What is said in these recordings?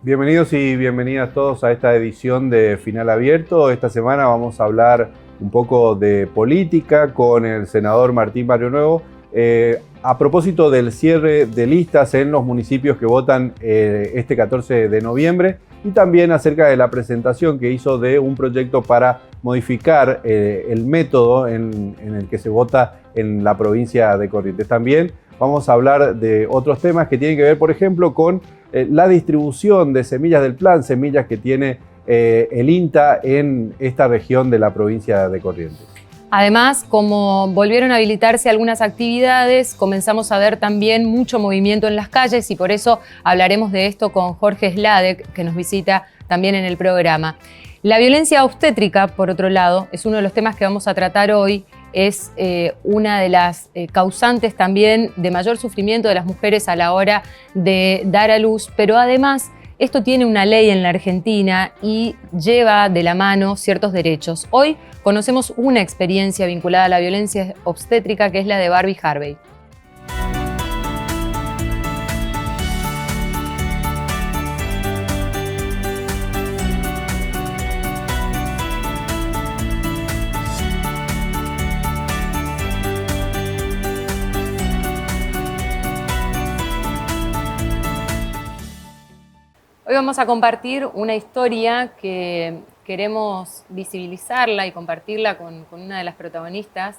Bienvenidos y bienvenidas todos a esta edición de Final Abierto. Esta semana vamos a hablar un poco de política con el senador Martín Barrionuevo a propósito del cierre de listas en los municipios que votan este 14 de noviembre y también acerca de la presentación que hizo de un proyecto para modificar el método en el que se vota en la provincia de Corrientes. También vamos a hablar de otros temas que tienen que ver, por ejemplo, con la distribución de semillas del plan, semillas que tiene el INTA en esta región de la provincia de Corrientes. Además, como volvieron a habilitarse algunas actividades, comenzamos a ver también mucho movimiento en las calles y por eso hablaremos de esto con Jorge Sladek, que nos visita también en el programa. La violencia obstétrica, por otro lado, es uno de los temas que vamos a tratar hoy. Es una de las causantes también de mayor sufrimiento de las mujeres a la hora de dar a luz, pero además esto tiene una ley en la Argentina y lleva de la mano ciertos derechos. Hoy conocemos una experiencia vinculada a la violencia obstétrica que es la de Barbie Harvey. Hoy vamos a compartir una historia que queremos visibilizarla y compartirla con una de las protagonistas,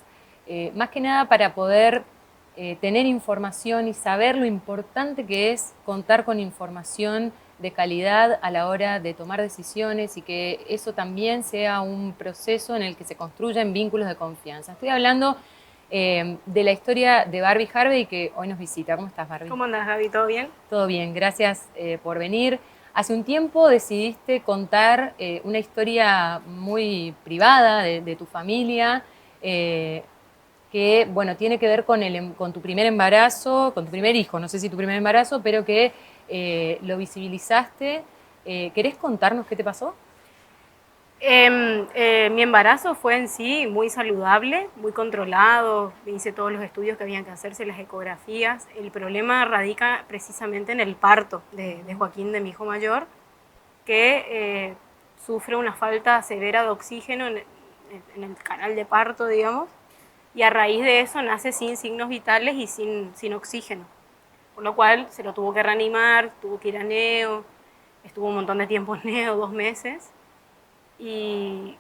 más que nada para poder tener información y saber lo importante que es contar con información de calidad a la hora de tomar decisiones y que eso también sea un proceso en el que se construyan vínculos de confianza. Estoy hablando de la historia de Barbie Harvey que hoy nos visita. ¿Cómo estás, Barbie? ¿Cómo andas, Gaby? ¿Todo bien? Todo bien, gracias por venir. Hace un tiempo decidiste contar una historia muy privada de tu familia, que bueno, tiene que ver con tu primer embarazo, con tu primer hijo, no sé si tu primer embarazo, pero que lo visibilizaste. ¿Querés contarnos qué te pasó? Mi embarazo fue en sí muy saludable, muy controlado, hice todos los estudios que habían que hacerse, las ecografías. El problema radica precisamente en el parto de Joaquín, de mi hijo mayor, que sufre una falta severa de oxígeno en el canal de parto, digamos, y a raíz de eso nace sin signos vitales y sin oxígeno, por lo cual se lo tuvo que reanimar, tuvo que ir a neo, estuvo un montón de tiempo en neo, 2 meses. Y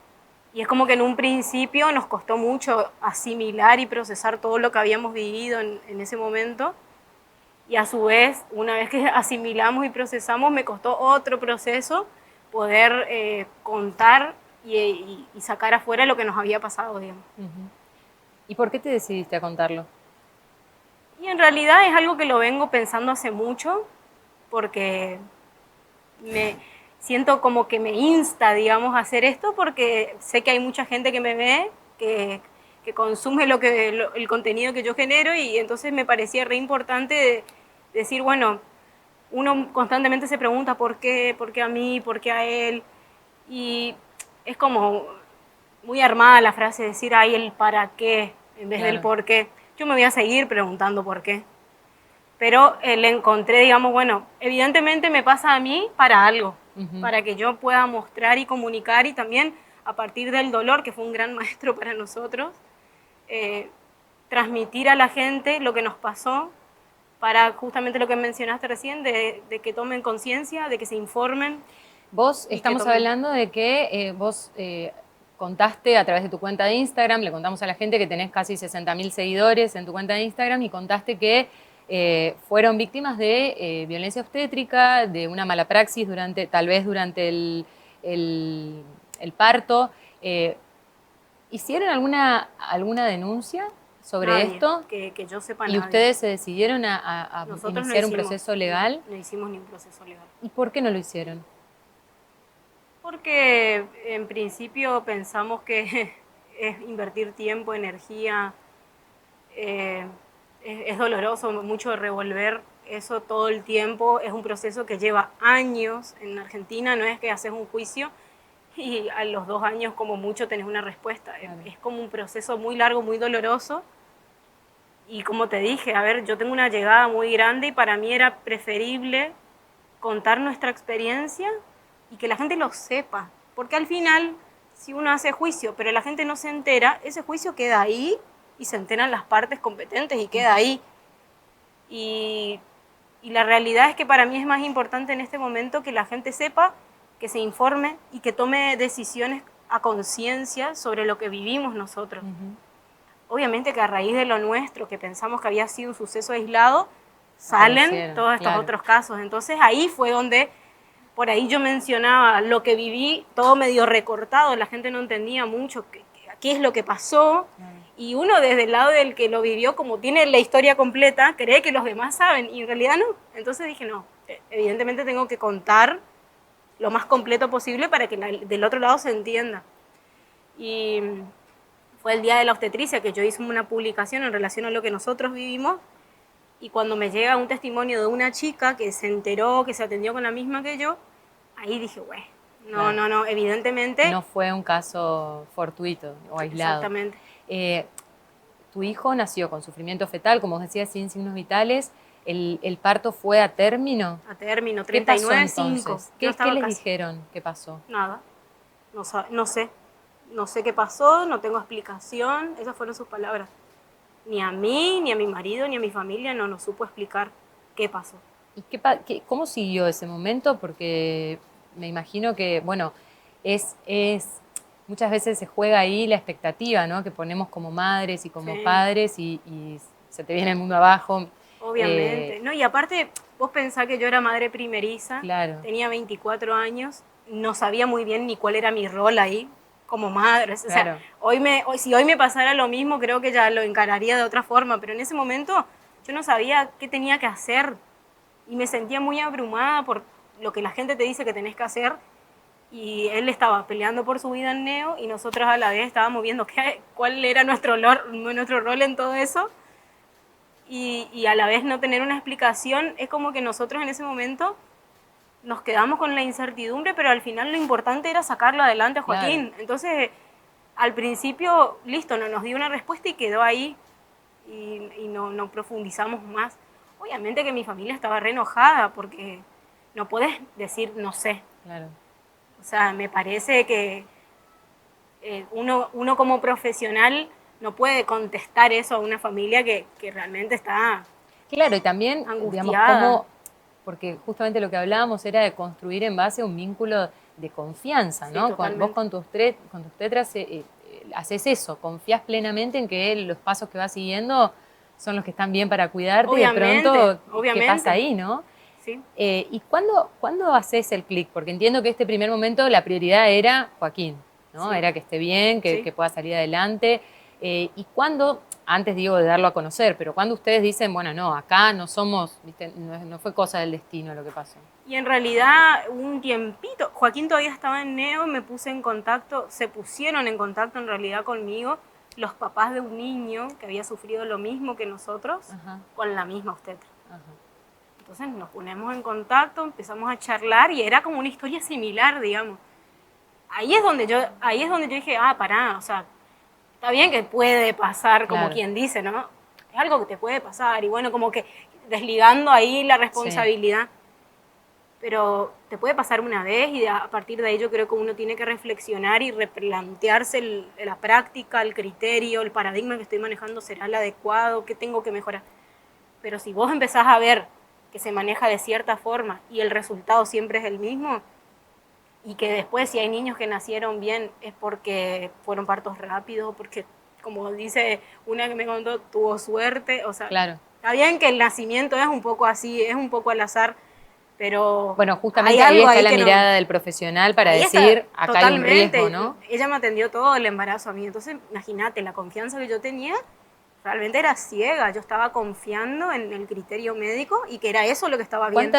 es como que en un principio nos costó mucho asimilar y procesar todo lo que habíamos vivido en ese momento. Y a su vez, una vez que asimilamos y procesamos, me costó otro proceso poder contar y sacar afuera lo que nos había pasado, digamos. ¿Y por qué te decidiste a contarlo? Y en realidad es algo que lo vengo pensando hace mucho, porque siento como que me insta, digamos, a hacer esto porque sé que hay mucha gente que me ve, que consume el contenido que yo genero y entonces me parecía re importante decir, bueno, uno constantemente se pregunta ¿por qué a mí? ¿Por qué a él? Y es como muy armada la frase de decir, ay, el para qué en vez del por qué. Yo me voy a seguir preguntando por qué. Pero le encontré, digamos, bueno, evidentemente me pasa a mí para algo, para que yo pueda mostrar y comunicar y también a partir del dolor, que fue un gran maestro para nosotros, transmitir a la gente lo que nos pasó para justamente lo que mencionaste recién, de que tomen conciencia, de que se informen. Vos, estamos hablando de que vos contaste a través de tu cuenta de Instagram, le contamos a la gente que tenés casi 60.000 seguidores en tu cuenta de Instagram y contaste que fueron víctimas de violencia obstétrica, de una mala praxis tal vez durante el parto. ¿Hicieron alguna denuncia sobre esto? Que yo sepa, ¿Y ustedes se decidieron a iniciar un proceso legal? No hicimos ni un proceso legal. ¿Y por qué no lo hicieron? Porque en principio pensamos que es invertir tiempo, energía, es doloroso, mucho de revolver eso todo el tiempo. Es un proceso que lleva años en Argentina, no es que haces un juicio y a los 2 años como mucho tenés una respuesta. Claro. Es como un proceso muy largo, muy doloroso. Y como te dije, a ver, yo tengo una llegada muy grande y para mí era preferible contar nuestra experiencia y que la gente lo sepa. Porque al final, si uno hace juicio, pero la gente no se entera, ese juicio queda ahí y se enteran las partes competentes y queda ahí. Y la realidad es que para mí es más importante en este momento que la gente sepa, que se informe y que tome decisiones a conciencia sobre lo que vivimos nosotros. Obviamente que a raíz de lo nuestro, que pensamos que había sido un suceso aislado, salen todos estos otros casos. Entonces ahí fue donde, por ahí yo mencionaba lo que viví, todo medio recortado, la gente no entendía mucho qué es lo que pasó. Y uno desde el lado del que lo vivió, como tiene la historia completa, cree que los demás saben, y en realidad no. Entonces dije, no, evidentemente tengo que contar lo más completo posible para que del otro lado se entienda. Y fue el día de la obstetricia que yo hice una publicación en relación a lo que nosotros vivimos, y cuando me llega un testimonio de una chica que se enteró, que se atendió con la misma que yo, ahí dije, güey, no, evidentemente... No fue un caso fortuito o aislado. Exactamente. Tu hijo nació con sufrimiento fetal, como decías, sin signos vitales. ¿El parto fue a término? A término, 39,5. ¿Qué pasó entonces? ¿Qué les dijeron que pasó? Nada, no sé qué pasó, no tengo explicación, esas fueron sus palabras. Ni a mí, ni a mi marido, ni a mi familia no nos supo explicar qué pasó. ¿Y cómo siguió ese momento? Porque me imagino que, bueno, muchas veces se juega ahí la expectativa, ¿no? Que ponemos como madres y como padres y se te viene el mundo abajo. Obviamente. No, y aparte, vos pensás que yo era madre primeriza, claro. Tenía 24 años, no sabía muy bien ni cuál era mi rol ahí como madre. O sea, si hoy me pasara lo mismo, creo que ya lo encararía de otra forma, pero en ese momento yo no sabía qué tenía que hacer y me sentía muy abrumada por lo que la gente te dice que tenés que hacer. Y él estaba peleando por su vida en Neo y nosotros a la vez estábamos viendo cuál era nuestro rol en todo eso. Y a la vez no tener una explicación, es como que nosotros en ese momento nos quedamos con la incertidumbre, pero al final lo importante era sacarlo adelante a Joaquín. Claro. Entonces, al principio, listo, no nos dio una respuesta y quedó ahí y no profundizamos más. Obviamente que mi familia estaba re enojada porque no podés decir no sé. Claro. O sea, me parece que uno como profesional no puede contestar eso a una familia que realmente está claro, y también, angustiada. Digamos, porque justamente lo que hablábamos era de construir en base a un vínculo de confianza, ¿no? Vos con tus tetras haces eso, confías plenamente en que los pasos que vas siguiendo son los que están bien para cuidarte. Obviamente, y de pronto, ¿qué pasa ahí, no? Sí. ¿Y cuándo haces el clic? Porque entiendo que este primer momento la prioridad era Joaquín, ¿no? Sí. Era que esté bien, que pueda salir adelante. ¿Y cuándo, antes digo de darlo a conocer, pero cuando ustedes dicen, bueno, no, acá no somos, ¿viste? No fue cosa del destino lo que pasó? Y en realidad, un tiempito, Joaquín todavía estaba en Neo, se pusieron en contacto en realidad conmigo los papás de un niño que había sufrido lo mismo que nosotros, Ajá. con la misma obstetra. Ajá. Entonces nos ponemos en contacto, empezamos a charlar y era como una historia similar, digamos. Ahí es donde yo dije, pará, o sea, está bien que puede pasar, como quien dice, ¿no? Es algo que te puede pasar y bueno, como que desligando ahí la responsabilidad. Sí. Pero te puede pasar una vez y a partir de ahí yo creo que uno tiene que reflexionar y replantearse la práctica, el criterio, el paradigma que estoy manejando será el adecuado, qué tengo que mejorar. Pero si vos empezás a ver que se maneja de cierta forma y el resultado siempre es el mismo, y que después si hay niños que nacieron bien es porque fueron partos rápidos, porque como dice una que me contó, tuvo suerte, o sea, claro. Está bien que el nacimiento es un poco así, es un poco al azar, pero bueno, justamente ahí está la mirada del profesional para decir, acá hay un riesgo, ¿no? Ella me atendió todo el embarazo a mí, entonces imagínate, la confianza que yo tenía realmente era ciega, yo estaba confiando en el criterio médico y que era eso lo que estaba viendo.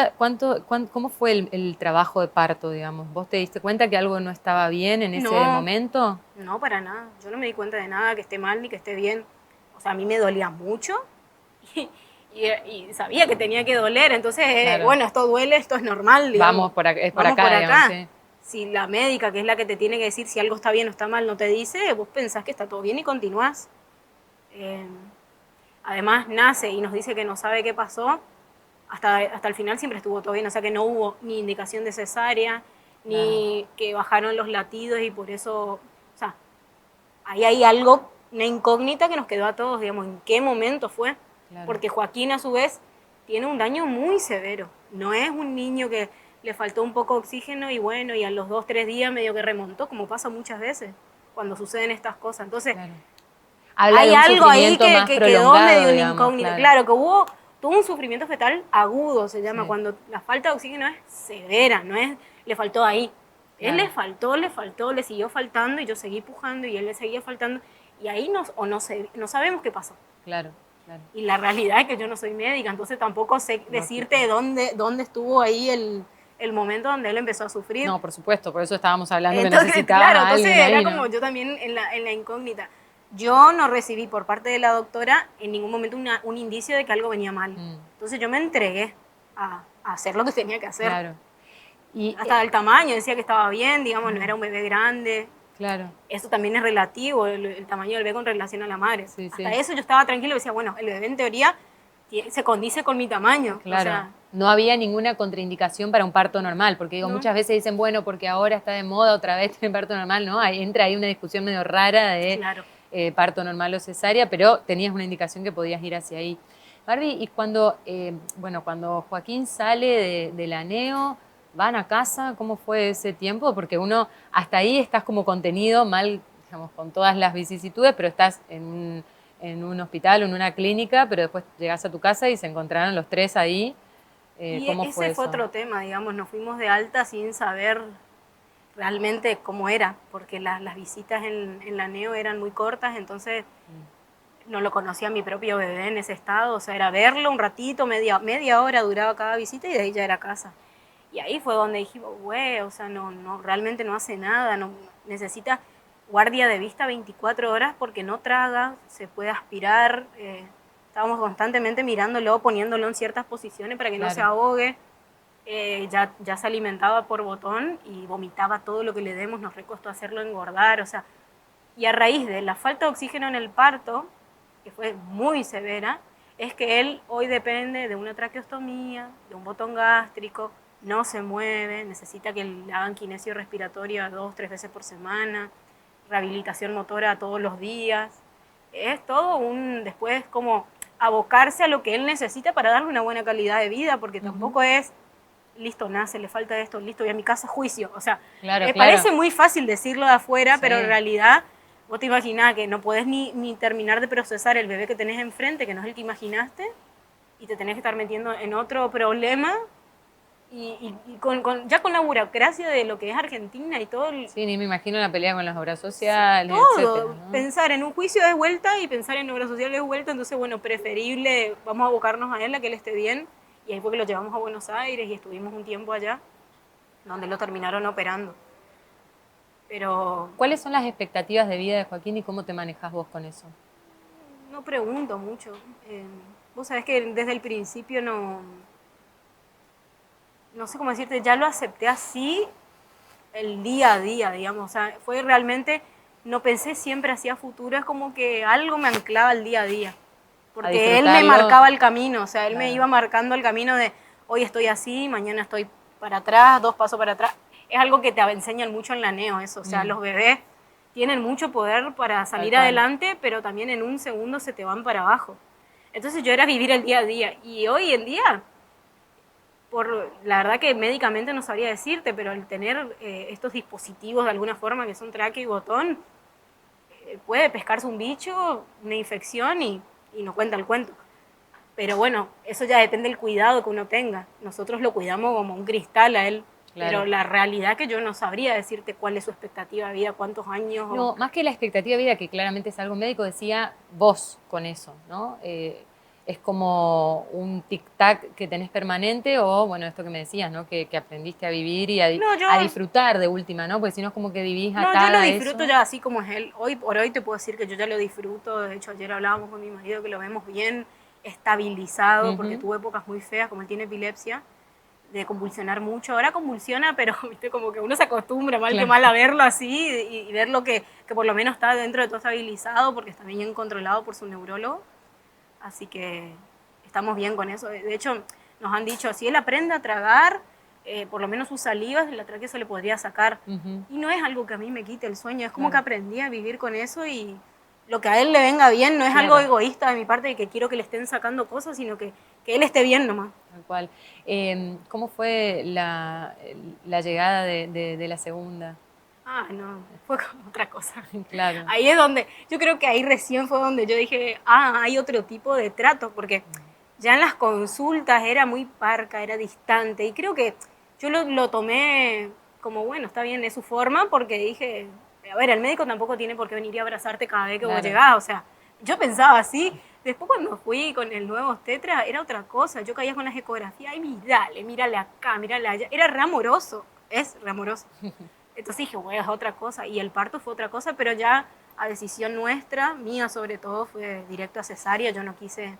¿Cómo fue el trabajo de parto, digamos? ¿Vos te diste cuenta que algo no estaba bien en ese momento? No, para nada, yo no me di cuenta de nada, que esté mal ni que esté bien. O sea, a mí me dolía mucho y sabía que tenía que doler, entonces, claro. Bueno, esto duele, esto es normal, digamos. Vamos por acá. Digamos, sí. Si la médica, que es la que te tiene que decir si algo está bien o está mal, no te dice, vos pensás que está todo bien y continuás. Además nace y nos dice que no sabe qué pasó, hasta el final siempre estuvo todo bien, o sea que no hubo ni indicación de cesárea, ni que bajaron los latidos y por eso, o sea, ahí hay algo, una incógnita que nos quedó a todos, digamos, en qué momento fue, porque Joaquín a su vez tiene un daño muy severo, no es un niño que le faltó un poco de oxígeno y bueno, y a los 2, 3 días medio que remontó, como pasa muchas veces cuando suceden estas cosas, entonces hay algo ahí que quedó medio en incógnita, claro, que tuvo un sufrimiento fetal agudo, se llama, cuando la falta de oxígeno es severa, no es, le faltó ahí. Él le faltó, le siguió faltando y yo seguí pujando y él le seguía faltando y ahí no sabemos qué pasó. Claro. Y la realidad es que yo no soy médica, entonces tampoco sé decirte dónde estuvo ahí el momento donde él empezó a sufrir. No, por supuesto, por eso estábamos hablando que necesitaba claro, a alguien entonces era ahí, como yo también en la incógnita. Yo no recibí por parte de la doctora en ningún momento un indicio de que algo venía mal. Entonces yo me entregué a hacer lo que tenía que hacer. Claro. Y hasta el tamaño, decía que estaba bien, digamos, no era un bebé grande. Claro. Eso también es relativo, el tamaño del bebé con relación a la madre. Hasta eso yo estaba tranquila y decía, bueno, el bebé en teoría se condice con mi tamaño. Claro. O sea, no había ninguna contraindicación para un parto normal, porque digo, muchas veces dicen, bueno, porque ahora está de moda otra vez tener parto normal, ¿no? Entra ahí una discusión medio rara de parto normal o cesárea, pero tenías una indicación que podías ir hacia ahí. Barbie, y cuando Joaquín sale de la neo, ¿van a casa? ¿Cómo fue ese tiempo? Porque uno, hasta ahí estás como contenido, mal, digamos, con todas las vicisitudes, pero estás en un hospital o en una clínica, pero después llegás a tu casa y se encontraron los tres ahí. ¿Cómo fue ese eso? fue otro tema, digamos, nos fuimos de alta sin saber realmente cómo era, porque las visitas en la neo eran muy cortas, entonces no lo conocía mi propio bebé en ese estado, o sea, era verlo un ratito, media hora duraba cada visita y de ahí ya era casa. Y ahí fue donde dijimos, güey, o sea, no, realmente no hace nada, no necesita guardia de vista 24 horas porque no traga, se puede aspirar, estábamos constantemente mirándolo, poniéndolo en ciertas posiciones para que no se ahogue, ya se alimentaba por botón y vomitaba todo lo que le demos, nos recostó hacerlo engordar, o sea, y a raíz de la falta de oxígeno en el parto, que fue muy severa, es que él hoy depende de una traqueostomía, de un botón gástrico, no se mueve, necesita que le hagan kinesio respiratoria 2, 3 veces por semana, rehabilitación motora todos los días. Es todo después como abocarse a lo que él necesita para darle una buena calidad de vida, porque tampoco es, listo, nace, le falta esto, listo, y a mi casa juicio. O sea, parece muy fácil decirlo de afuera, pero en realidad vos te imaginás que no podés ni terminar de procesar el bebé que tenés enfrente, que no es el que imaginaste, y te tenés que estar metiendo en otro problema. Y ya con la burocracia de lo que es Argentina y todo. Sí, ni me imagino la pelea con las obras sociales, todo. etcétera, ¿no? Pensar en un juicio de vuelta y pensar en obras sociales de vuelta, entonces, bueno, preferible, vamos a abocarnos a él, a que él esté bien. Y ahí fue que lo llevamos a Buenos Aires y estuvimos un tiempo allá, donde lo terminaron operando. Pero... ¿Cuáles son las expectativas de vida de Joaquín y cómo te manejás vos con eso? No pregunto mucho. Vos sabés que desde el principio no sé cómo decirte, ya lo acepté así el día a día, digamos, o sea, fue realmente, no pensé siempre hacia futuro, es como que algo me anclaba el día a día, porque él me marcaba el camino, o sea, él me iba marcando el camino de hoy estoy así, mañana estoy para atrás, 2 pasos para atrás, es algo que te enseñan mucho en la neo eso, o sea, los bebés tienen mucho poder para salir adelante, pero también en un segundo se te van para abajo, entonces yo era vivir el día a día, y hoy en día... la verdad que médicamente no sabría decirte, pero al tener estos dispositivos de alguna forma que son tráqueo y botón, puede pescarse un bicho, una infección y no cuenta el cuento. Pero bueno, eso ya depende del cuidado que uno tenga. Nosotros lo cuidamos como un cristal a él, pero la realidad que yo no sabría decirte cuál es su expectativa de vida, cuántos años. No, más que la expectativa de vida, que claramente es algo médico, decía vos con eso, ¿no? Es como un tic-tac que tenés permanente o, bueno, esto que me decías, ¿no? Que aprendiste a vivir y a disfrutar de última, ¿no? Porque si no es como que vivís atada a eso. No, yo lo disfruto ya así como es él. Hoy por hoy te puedo decir que yo ya lo disfruto. De hecho, ayer hablábamos con mi marido que lo vemos bien estabilizado, porque tuvo épocas muy feas, como él tiene epilepsia, de convulsionar mucho. Ahora convulsiona, pero viste como que uno se acostumbra mal que mal a verlo así y verlo que por lo menos está dentro de todo estabilizado, porque está bien controlado por su neurólogo. Así que estamos bien con eso. De hecho, nos han dicho, si él aprende a tragar, por lo menos sus salivas, la tráquea se le podría sacar. Y no es algo que a mí me quite el sueño, es como que aprendí a vivir con eso y lo que a él le venga bien no es algo egoísta de mi parte de que quiero que le estén sacando cosas, sino que él esté bien nomás. Tal cual. ¿Cómo fue la llegada de la segunda? Ah, no, fue otra cosa. Claro. Ahí es donde, yo creo que ahí recién fue donde yo dije, hay otro tipo de trato, porque ya en las consultas era muy parca, era distante, y creo que yo lo tomé como, bueno, está bien, es su forma, porque dije, a ver, el médico tampoco tiene por qué venir y abrazarte cada vez que vos llegás, o sea, yo pensaba así. Después cuando fui con el nuevo obstetra era otra cosa, yo caía con las ecografías, ay, mírale acá, mírale allá, era re amoroso, es re amoroso. Entonces dije, bueno, es otra cosa, y el parto fue otra cosa, pero ya a decisión nuestra, mía sobre todo, fue directo a cesárea, yo no quise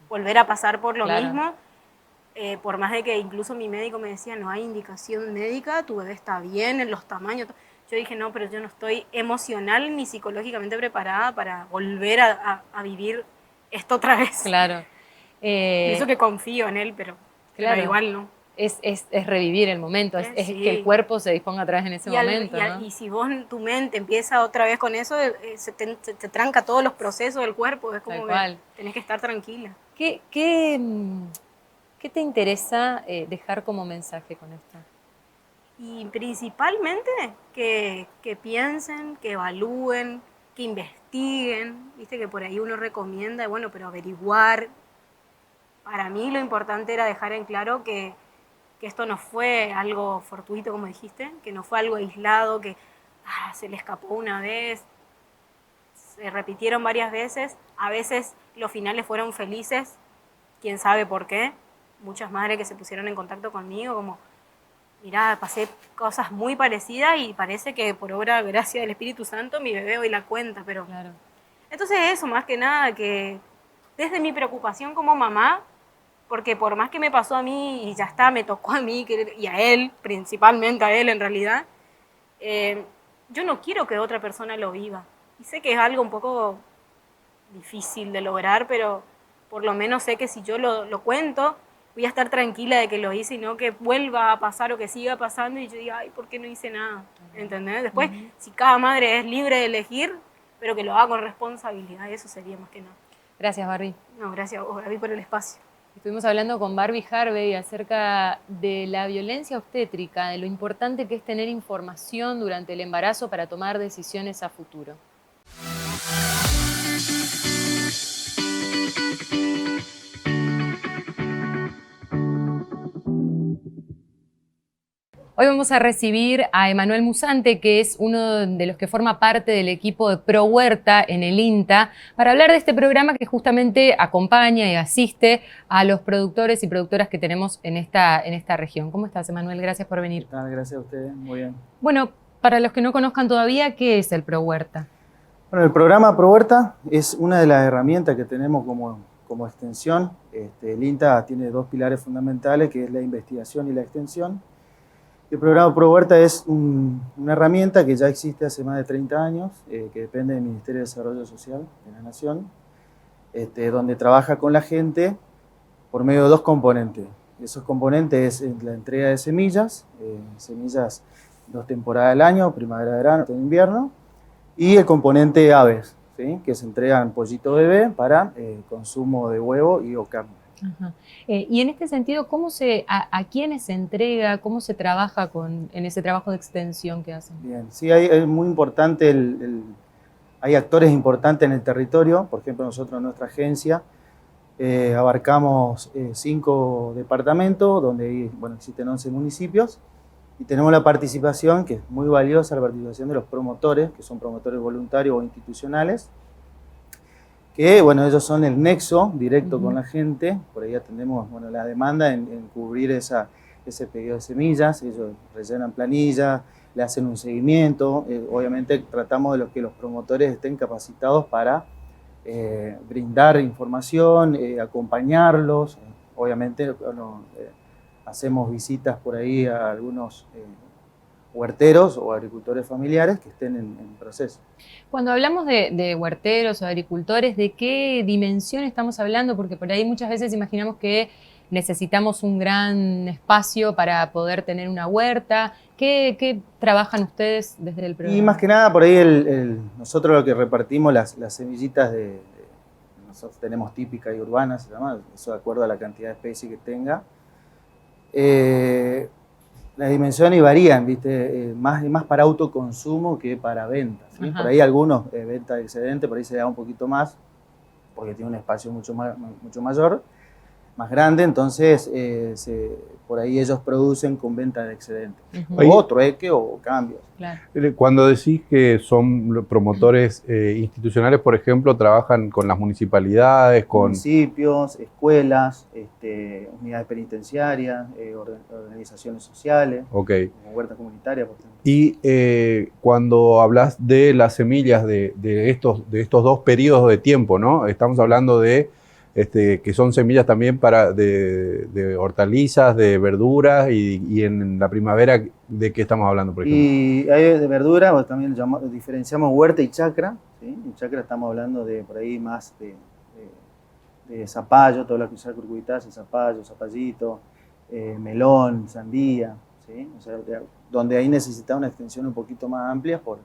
volver a pasar por lo mismo, por más de que incluso mi médico me decía, no hay indicación médica, tu bebé está bien, en los tamaños. Yo dije, no, pero yo no estoy emocional ni psicológicamente preparada para volver a vivir esto otra vez. Claro. Y eso que confío en él, pero igual no. Es revivir el momento, es Sí. que el cuerpo se disponga otra vez en ese momento. ¿No? Y si vos, tu mente empieza otra vez con eso, se te tranca todos los procesos del cuerpo, es como que tenés que estar tranquila. ¿Qué te interesa dejar como mensaje con esto? Y principalmente que piensen, que evalúen, que investiguen, viste que por ahí uno recomienda, bueno, pero averiguar. Para mí lo importante era dejar en claro que esto no fue algo fortuito, como dijiste, que no fue algo aislado, que se le escapó una vez, se repitieron varias veces, a veces los finales fueron felices, quién sabe por qué, muchas madres que se pusieron en contacto conmigo, como, mirá, pasé cosas muy parecidas y parece que por obra, gracia del Espíritu Santo, mi bebé hoy la cuenta, pero... Claro. Entonces eso, más que nada, que desde mi preocupación como mamá, porque por más que me pasó a mí y ya está, me tocó a mí y a él, principalmente a él en realidad, yo no quiero que otra persona lo viva. Y sé que es algo un poco difícil de lograr, pero por lo menos sé que si yo lo cuento, voy a estar tranquila de que lo hice y no que vuelva a pasar o que siga pasando y yo diga, ay, ¿por qué no hice nada? ¿Entendés? Después, si cada madre es libre de elegir, pero que lo haga con responsabilidad, eso sería más que nada. Gracias, Barbie. No, gracias a vos, Gaby, por el espacio. Estuvimos hablando con Barbie Harvey acerca de la violencia obstétrica, de lo importante que es tener información durante el embarazo para tomar decisiones a futuro. Hoy vamos a recibir a Emanuel Musante, que es uno de los que forma parte del equipo de Pro Huerta en el INTA, para hablar de este programa que justamente acompaña y asiste a los productores y productoras que tenemos en esta región. ¿Cómo estás, Emanuel? Gracias por venir. Gracias a ustedes, muy bien. Bueno, para los que no conozcan todavía, ¿qué es el Pro Huerta? Bueno, el programa Pro Huerta es una de las herramientas que tenemos como extensión. El INTA tiene dos pilares fundamentales, que es la investigación y la extensión. El programa Pro Huerta es una herramienta que ya existe hace más de 30 años, que depende del Ministerio de Desarrollo Social de la Nación, donde trabaja con la gente por medio de dos componentes. Esos componentes es la entrega de semillas, semillas 2 temporadas del año, primavera, verano, otoño, invierno, y el componente aves, ¿sí? Que se entregan pollito bebé para consumo de huevo y o carne. Ajá. Y en este sentido, ¿a quiénes se entrega? ¿Cómo se trabaja en ese trabajo de extensión que hacen? Bien, sí, es muy importante, hay actores importantes en el territorio. Por ejemplo, nosotros en nuestra agencia abarcamos 5 departamentos, donde existen 11 municipios, y tenemos la participación, que es muy valiosa, la participación de los promotores, que son promotores voluntarios o institucionales, que ellos son el nexo directo con la gente. Por ahí atendemos la demanda en cubrir ese pedido de semillas. Ellos rellenan planillas, le hacen un seguimiento. Obviamente tratamos de que los promotores estén capacitados para brindar información, acompañarlos. Obviamente hacemos visitas por ahí a algunos huerteros o agricultores familiares que estén en proceso. Cuando hablamos de huerteros o agricultores, ¿de qué dimensión estamos hablando? Porque por ahí muchas veces imaginamos que necesitamos un gran espacio para poder tener una huerta. ¿Qué trabajan ustedes desde el programa? Y más que nada, por ahí nosotros lo que repartimos, las semillitas nosotros tenemos típica y urbana, se llama, eso de acuerdo a la cantidad de especies que tenga. Las dimensiones varían, ¿viste? Más para autoconsumo que para venta, ¿sí? Por ahí algunos, venta de excedente, por ahí se da un poquito más, porque tiene un espacio mucho mayor, más grande, entonces por ahí ellos producen con venta de excedente. O trueque o cambios. Claro. Cuando decís que son promotores institucionales, por ejemplo, trabajan con las municipalidades, con municipios, escuelas, unidades penitenciarias, organizaciones sociales, como huertas comunitarias, por ejemplo. Y cuando hablas de las semillas de estos dos periodos de tiempo, ¿no? Estamos hablando de que son semillas también de hortalizas, de verduras, y en la primavera, ¿de qué estamos hablando, por ejemplo? Y hay de verdura, o también diferenciamos huerta y chacra, ¿sí? En chacra estamos hablando de por ahí más de zapallo, todo lo que sea curcubitácea, zapallito, melón, sandía, ¿sí? O sea, donde ahí necesita una extensión un poquito más amplia por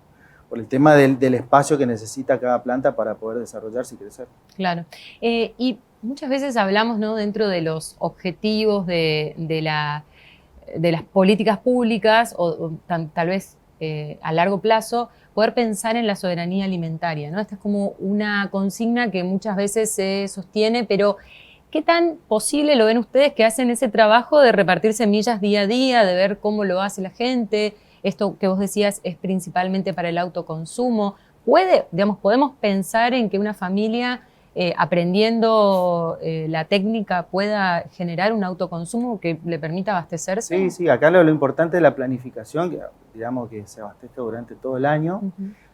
el tema del espacio que necesita cada planta para poder desarrollarse y crecer. Claro. Y muchas veces hablamos, ¿no?, dentro de los objetivos de las políticas públicas o tal vez a largo plazo, poder pensar en la soberanía alimentaria, ¿no? Esta es como una consigna que muchas veces se sostiene, pero ¿qué tan posible lo ven ustedes que hacen ese trabajo de repartir semillas día a día, de ver cómo lo hace la gente? Esto que vos decías es principalmente para el autoconsumo. ¿Podemos pensar en que una familia aprendiendo la técnica pueda generar un autoconsumo que le permita abastecerse? Sí, acá lo importante es la planificación, que digamos que se abastezca durante todo el año.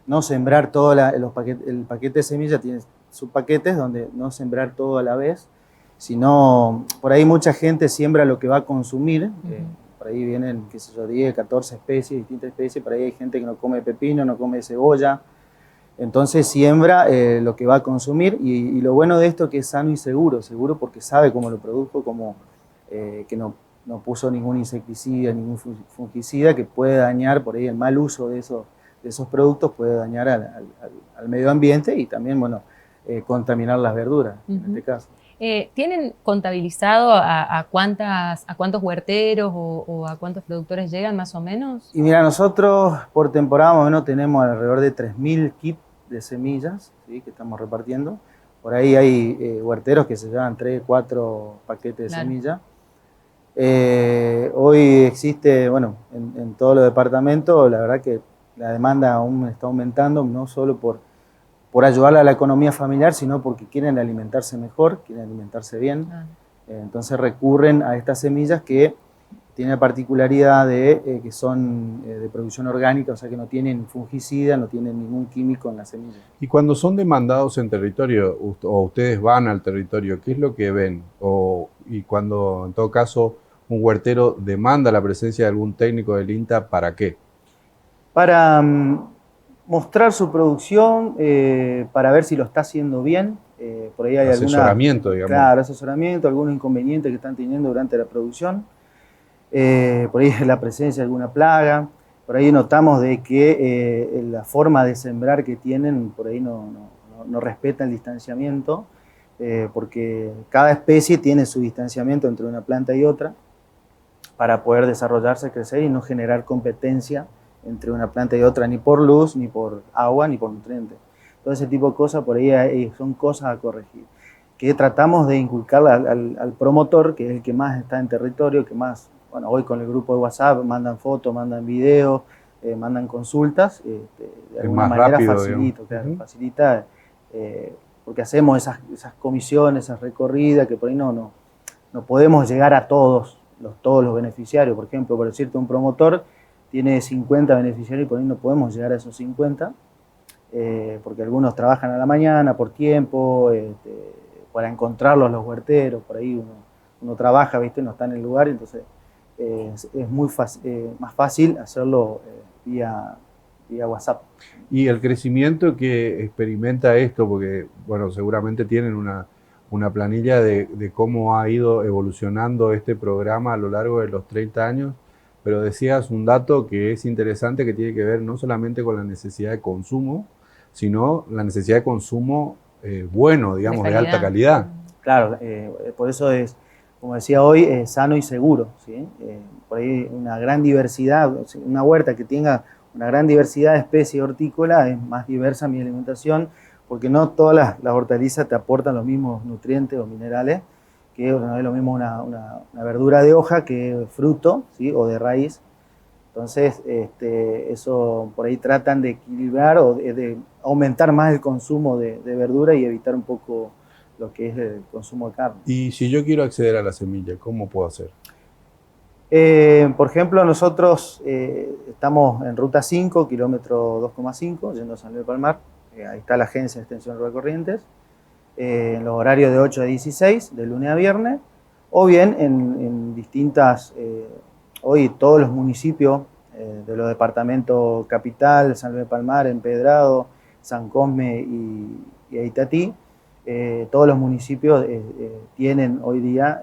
No sembrar el paquete de semillas tiene subpaquetes donde no sembrar todo a la vez, sino por ahí mucha gente siembra lo que va a consumir. Por ahí vienen, qué sé yo, 10, 14 especies, distintas especies. Por ahí hay gente que no come pepino, no come cebolla. Entonces siembra lo que va a consumir. Y lo bueno de esto es que es sano y seguro porque sabe cómo lo produjo, que no puso ningún insecticida, ningún fungicida que puede dañar. Por ahí el mal uso de esos productos puede dañar al medio ambiente y también, bueno, contaminar las verduras, en este caso. ¿Tienen contabilizado a cuántos huerteros o a cuántos productores llegan más o menos? Y mira, nosotros por temporada más o menos tenemos alrededor de 3.000 kits de semillas, ¿sí?, que estamos repartiendo. Por ahí hay huerteros que se llevan 3, 4 paquetes de semilla. Hoy existe, bueno, en todos los departamentos, la verdad que la demanda aún está aumentando, no solo por ayudar a la economía familiar, sino porque quieren alimentarse mejor, quieren alimentarse bien. Entonces recurren a estas semillas que tienen la particularidad de que son de producción orgánica, o sea que no tienen fungicida, no tienen ningún químico en la semilla. Y cuando son demandados en territorio, o ustedes van al territorio, ¿qué es lo que ven? Y cuando, en todo caso, un huertero demanda la presencia de algún técnico del INTA, ¿para qué? Para mostrar su producción, para ver si lo está haciendo bien. Por ahí hay asesoramiento, digamos. Claro, asesoramiento, algunos inconvenientes que están teniendo durante la producción. Por ahí la presencia de alguna plaga. Por ahí notamos de que la forma de sembrar que tienen, por ahí no respeta el distanciamiento, porque cada especie tiene su distanciamiento entre una planta y otra para poder desarrollarse, crecer y no generar competencia entre una planta y otra, ni por luz, ni por agua, ni por nutrientes. Todo ese tipo de cosas por ahí son cosas a corregir, que tratamos de inculcar al promotor, que es el que más está en territorio, que más, bueno, hoy con el grupo de WhatsApp mandan fotos, mandan videos, mandan consultas, de alguna manera facilita, porque hacemos esas comisiones, esas recorridas, que por ahí no podemos llegar a todos los beneficiarios. Por ejemplo, por decirte, un promotor tiene 50 beneficiarios y por ahí no podemos llegar a esos 50, porque algunos trabajan a la mañana por tiempo, para encontrarlos los huerteros, por ahí uno trabaja, ¿viste?, no está en el lugar, entonces es muy más fácil hacerlo vía WhatsApp. Y el crecimiento que experimenta esto, porque bueno, seguramente tienen una planilla de cómo ha ido evolucionando este programa a lo largo de los 30 años, pero decías un dato que es interesante, que tiene que ver no solamente con la necesidad de consumo, sino la necesidad de consumo bueno, digamos, de alta calidad. Claro, por eso es, como decía hoy, sano y seguro, ¿sí? Por ahí una gran diversidad, una huerta que tenga una gran diversidad de especies hortícolas, es más diversa mi alimentación, porque no todas las hortalizas te aportan los mismos nutrientes o minerales, que no es lo mismo una verdura de hoja que fruto, ¿sí? O de raíz. Entonces, eso por ahí tratan de equilibrar o de aumentar más el consumo de verdura y evitar un poco lo que es el consumo de carne. Y si yo quiero acceder a la semilla, ¿cómo puedo hacer? Por ejemplo, nosotros estamos en Ruta 5, kilómetro 2,5, yendo a San Luis de Palmar. Ahí está la agencia de extensión Rural Corrientes, en los horarios de 8 a 16, de lunes a viernes, o bien en distintas, hoy todos los municipios de los departamentos Capital, San Luis de Palmar, Empedrado, San Cosme y Itatí, todos los municipios tienen hoy día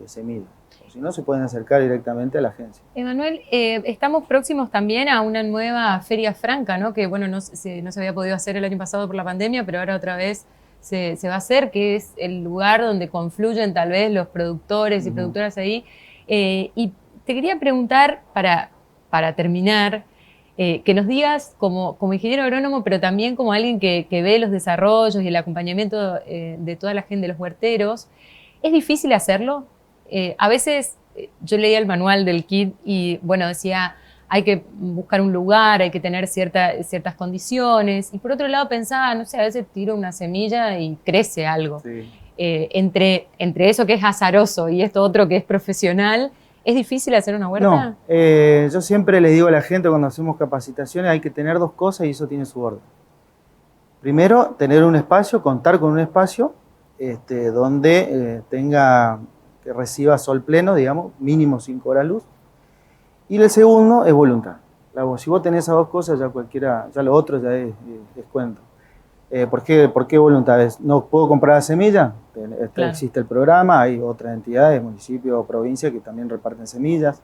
semilla. Si no, se pueden acercar directamente a la agencia. Emanuel, estamos próximos también a una nueva Feria Franca, ¿no? Que bueno, no se había podido hacer el año pasado por la pandemia, pero ahora otra vez se va a hacer, que es el lugar donde confluyen tal vez los productores y productoras ahí. Y te quería preguntar, para terminar, que nos digas como ingeniero agrónomo, pero también como alguien que ve los desarrollos y el acompañamiento de toda la gente, de los huerteros, ¿es difícil hacerlo? A veces yo leía el manual del kit y bueno, decía, hay que buscar un lugar, hay que tener ciertas condiciones. Y por otro lado pensaba, no sé, a veces tiro una semilla y crece algo. Sí. Entre eso que es azaroso y esto otro que es profesional, ¿es difícil hacer una huerta? No, yo siempre le digo a la gente cuando hacemos capacitaciones, hay que tener dos cosas y eso tiene su orden. Primero, tener un espacio, contar con un espacio donde que reciba sol pleno, digamos, mínimo 5 horas luz. Y el segundo es voluntad. Si vos tenés esas dos cosas, ya lo otro ya es cuento. ¿Por qué voluntad? ¿No puedo comprar la semilla? Claro. Existe el programa, hay otras entidades, municipios o provincias que también reparten semillas.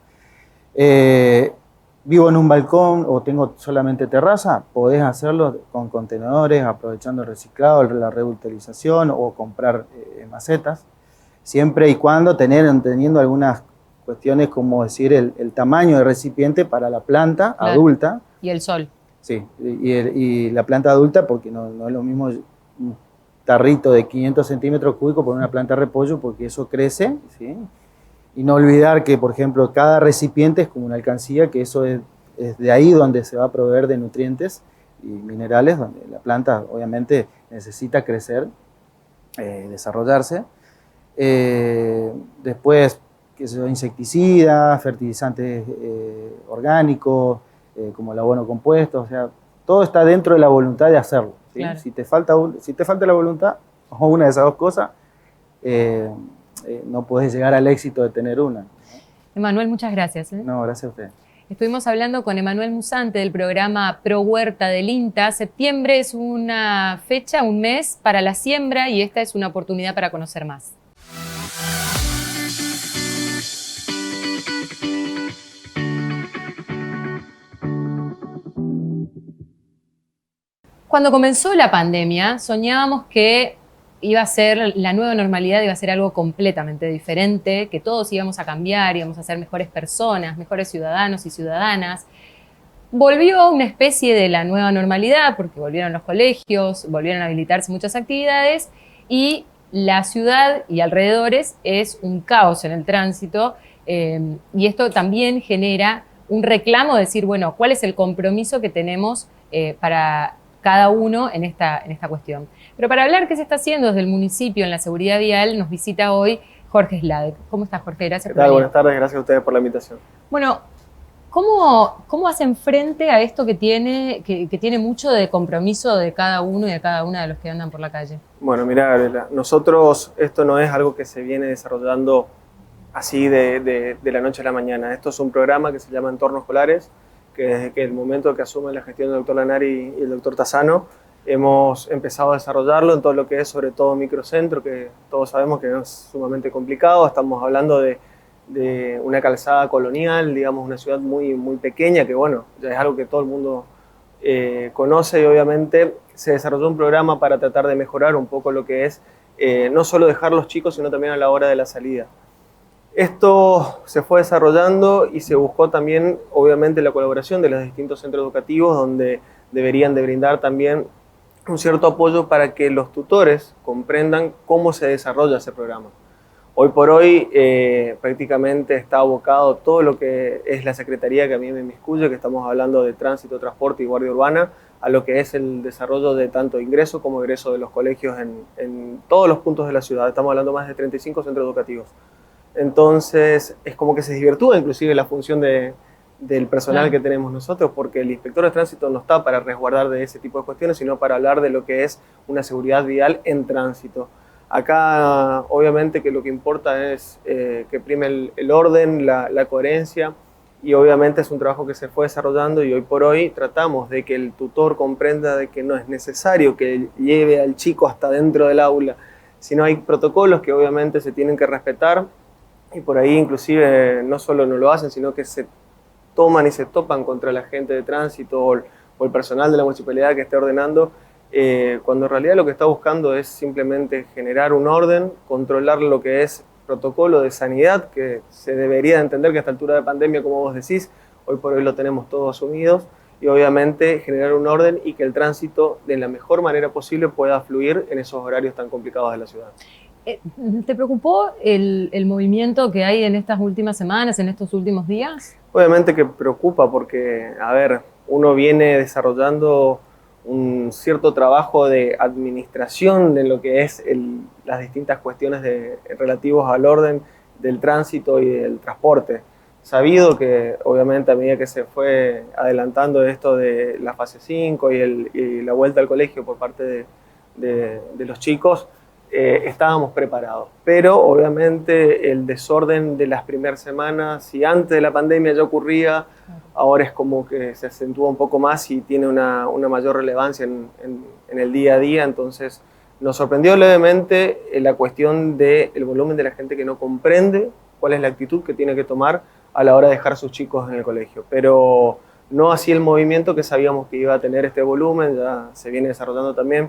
Vivo en un balcón o tengo solamente terraza, podés hacerlo con contenedores, aprovechando el reciclado, la reutilización o comprar macetas. Siempre y cuando teniendo algunas cuestiones como decir el tamaño del recipiente para la planta adulta. Y el sol. Sí, y la planta adulta, porque no es lo mismo un tarrito de 500 centímetros cúbicos por una planta de repollo, porque eso crece, ¿sí? Y no olvidar que, por ejemplo, cada recipiente es como una alcancía, que eso es de ahí donde se va a proveer de nutrientes y minerales, donde la planta obviamente necesita crecer, desarrollarse. Después, insecticidas, fertilizantes orgánicos, como el abono compuesto, o sea, todo está dentro de la voluntad de hacerlo, ¿sí? Claro. Si te falta la voluntad, o una de esas dos cosas, no podés llegar al éxito de tener una. Emanuel, muchas gracias. No, gracias a usted. Estuvimos hablando con Emanuel Musante del programa Pro Huerta del INTA. Septiembre es una fecha, un mes para la siembra y esta es una oportunidad para conocer más. Cuando comenzó la pandemia, soñábamos que iba a ser la nueva normalidad, iba a ser algo completamente diferente, que todos íbamos a cambiar, íbamos a ser mejores personas, mejores ciudadanos y ciudadanas. Volvió una especie de la nueva normalidad, porque volvieron los colegios, volvieron a habilitarse muchas actividades, y la ciudad y alrededores es un caos en el tránsito, y esto también genera un reclamo de decir, bueno, ¿cuál es el compromiso que tenemos para cada uno en esta cuestión? Pero para hablar qué se está haciendo desde el municipio en la seguridad vial, nos visita hoy Jorge Sladek. ¿Cómo estás, Jorge? Gracias por venir. Buenas tardes, gracias a ustedes por la invitación. Bueno, ¿cómo hacen frente a esto que tiene mucho de compromiso de cada uno y de cada una de los que andan por la calle? Bueno, mira, Gabriela, nosotros esto no es algo que se viene desarrollando así de la noche a la mañana. Esto es un programa que se llama Entornos Escolares, que desde que el momento que asume la gestión del doctor Lanari y el doctor Tassano, Hemos empezado a desarrollarlo en todo lo que es sobre todo microcentro, que todos sabemos que es sumamente complicado. Estamos hablando de una calzada colonial, digamos, una ciudad muy, muy pequeña, que bueno, ya es algo que todo el mundo conoce, y obviamente se desarrolló un programa para tratar de mejorar un poco lo que es no solo dejar los chicos, sino también a la hora de la salida. Esto se fue desarrollando y se buscó también, obviamente, la colaboración de los distintos centros educativos, donde deberían de brindar también un cierto apoyo para que los tutores comprendan cómo se desarrolla ese programa. Hoy por hoy prácticamente está abocado todo lo que es la secretaría que a mí me inmiscuye, que estamos hablando de tránsito, transporte y guardia urbana, a lo que es el desarrollo de tanto ingreso como egreso de los colegios en todos los puntos de la ciudad. Estamos hablando de más de 35 centros educativos. Entonces es como que se desvirtúa inclusive la función del personal que tenemos nosotros, porque el inspector de tránsito no está para resguardar de ese tipo de cuestiones, sino para hablar de lo que es una seguridad vial en tránsito. Acá obviamente que lo que importa es que prime el orden, la coherencia, y obviamente es un trabajo que se fue desarrollando, y hoy por hoy tratamos de que el tutor comprenda de que no es necesario que lleve al chico hasta dentro del aula, sino hay protocolos que obviamente se tienen que respetar, y por ahí inclusive no solo no lo hacen, sino que se toman y se topan contra la gente de tránsito o el personal de la municipalidad que esté ordenando, cuando en realidad lo que está buscando es simplemente generar un orden, controlar lo que es protocolo de sanidad, que se debería de entender que a esta altura de pandemia, como vos decís, hoy por hoy lo tenemos todos asumidos, y obviamente generar un orden y que el tránsito de la mejor manera posible pueda fluir en esos horarios tan complicados de la ciudad. ¿Te preocupó el movimiento que hay en estas últimas semanas, en estos últimos días? Obviamente que preocupa porque, a ver, uno viene desarrollando un cierto trabajo de administración de lo que es las distintas cuestiones relativas al orden del tránsito y del transporte. Sabido que obviamente a medida que se fue adelantando esto de la fase 5 y la vuelta al colegio por parte de los chicos, estábamos preparados. Pero obviamente el desorden de las primeras semanas, si antes de la pandemia ya ocurría, ahora es como que se acentúa un poco más y tiene una mayor relevancia en el día a día. Entonces nos sorprendió levemente la cuestión del volumen de la gente que no comprende cuál es la actitud que tiene que tomar a la hora de dejar a sus chicos en el colegio. Pero no así el movimiento que sabíamos que iba a tener este volumen, ya se viene desarrollando también.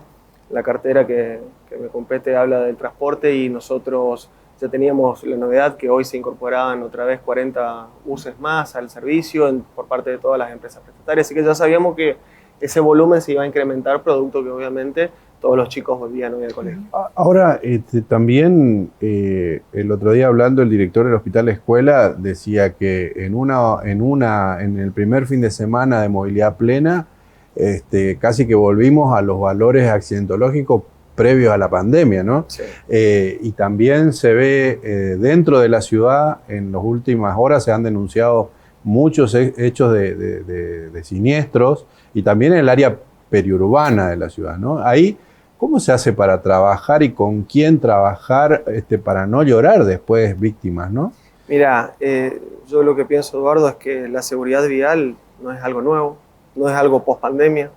La cartera que me compete habla del transporte, y nosotros ya teníamos la novedad que hoy se incorporaban otra vez 40 buses más al servicio por parte de todas las empresas prestatarias, así que ya sabíamos que ese volumen se iba a incrementar, producto que obviamente todos los chicos volvían hoy al colegio. Ahora, también el otro día hablando, el director del Hospital de Escuela decía que en el primer fin de semana de movilidad plena, casi que volvimos a los valores accidentológicos previos a la pandemia, ¿no? Sí. Y también se ve dentro de la ciudad, en las últimas horas se han denunciado muchos hechos de siniestros, y también en el área periurbana de la ciudad, ¿no? Ahí, ¿cómo se hace para trabajar y con quién trabajar para no llorar después víctimas, ¿no? Mira, yo lo que pienso, Eduardo, es que la seguridad vial no es algo nuevo, no es algo post pandemia.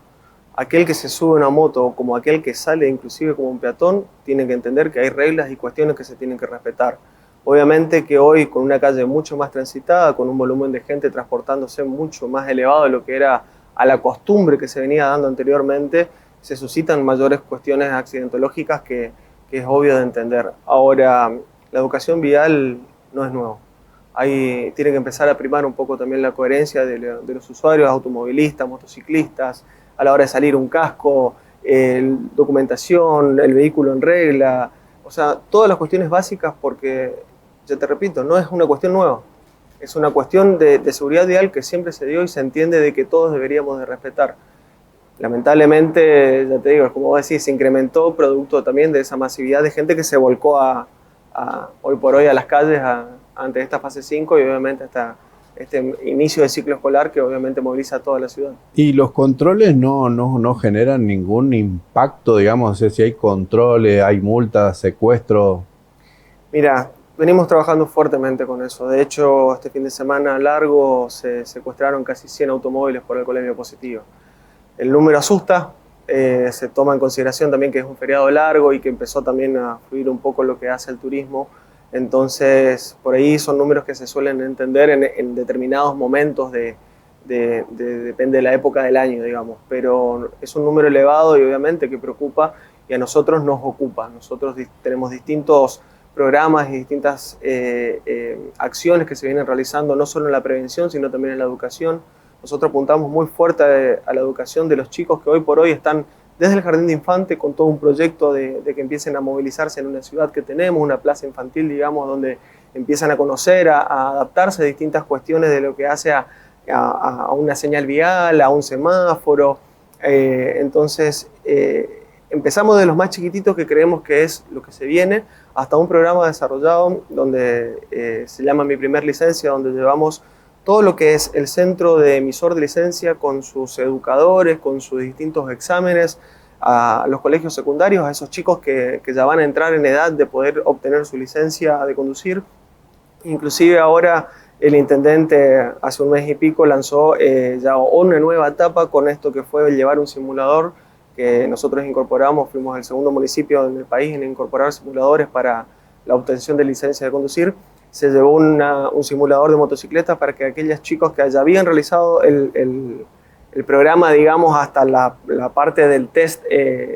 Aquel que se sube a una moto, como aquel que sale inclusive como un peatón, tiene que entender que hay reglas y cuestiones que se tienen que respetar. Obviamente que hoy, con una calle mucho más transitada, con un volumen de gente transportándose mucho más elevado de lo que era a la costumbre que se venía dando anteriormente, se suscitan mayores cuestiones accidentológicas que es obvio de entender. Ahora, la educación vial no es nuevo. Ahí tiene que empezar a primar un poco también la coherencia de los usuarios, automovilistas, motociclistas, a la hora de salir un casco, documentación, el vehículo en regla, o sea, todas las cuestiones básicas, porque, ya te repito, no es una cuestión nueva, es una cuestión de seguridad vial que siempre se dio y se entiende de que todos deberíamos de respetar. Lamentablemente, ya te digo, como vos decís, se incrementó producto también de esa masividad de gente que se volcó hoy por hoy a las calles ante esta fase 5 y obviamente hasta este inicio del ciclo escolar que obviamente moviliza a toda la ciudad. ¿Y los controles no generan ningún impacto, digamos? No sé si hay controles, hay multas, secuestros. Mira, venimos trabajando fuertemente con eso. De hecho, este fin de semana largo se secuestraron casi 100 automóviles por alcoholemia positiva. El número asusta, se toma en consideración también que es un feriado largo y que empezó también a fluir un poco lo que hace el turismo. Entonces, por ahí son números que se suelen entender en determinados momentos depende de la época del año, digamos. Pero es un número elevado y obviamente que preocupa y a nosotros nos ocupa. Nosotros tenemos distintos programas y distintas acciones que se vienen realizando, no solo en la prevención, sino también en la educación. Nosotros apuntamos muy fuerte a la educación de los chicos que hoy por hoy están desde el jardín de infante con todo un proyecto de que empiecen a movilizarse en una ciudad que tenemos, una plaza infantil, digamos, donde empiezan a conocer, a adaptarse a distintas cuestiones de lo que hace a una señal vial, a un semáforo. Entonces, empezamos de los más chiquititos, que creemos que es lo que se viene, hasta un programa desarrollado donde se llama Mi Primer Licencia, donde llevamos todo lo que es el centro de emisor de licencia con sus educadores, con sus distintos exámenes, a los colegios secundarios, a esos chicos que ya van a entrar en edad de poder obtener su licencia de conducir. Inclusive ahora el intendente hace un mes y pico lanzó ya una nueva etapa con esto que fue llevar un simulador que nosotros incorporamos, fuimos el segundo municipio en el país en incorporar simuladores para la obtención de licencia de conducir. Se llevó un simulador de motocicletas para que aquellos chicos que ya habían realizado el programa, digamos, hasta la parte del test,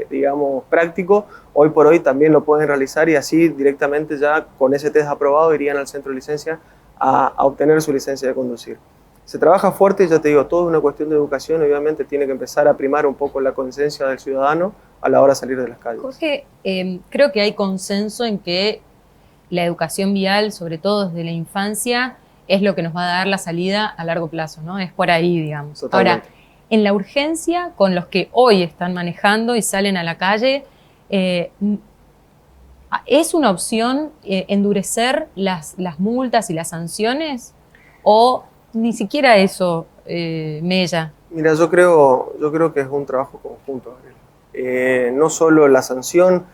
digamos, práctico, hoy por hoy también lo pueden realizar y así directamente ya con ese test aprobado irían al centro de licencia a obtener su licencia de conducir. Se trabaja fuerte, ya te digo, todo es una cuestión de educación, obviamente tiene que empezar a primar un poco la conciencia del ciudadano a la hora de salir de las calles. Jorge, creo que hay consenso en que la educación vial, sobre todo desde la infancia, es lo que nos va a dar la salida a largo plazo, ¿no? Es por ahí, digamos. Totalmente. Ahora, en la urgencia, con los que hoy están manejando y salen a la calle, ¿es una opción endurecer las multas y las sanciones? ¿O ni siquiera eso mella? Mira, yo creo que es un trabajo conjunto, Gabriel. No solo la sanción,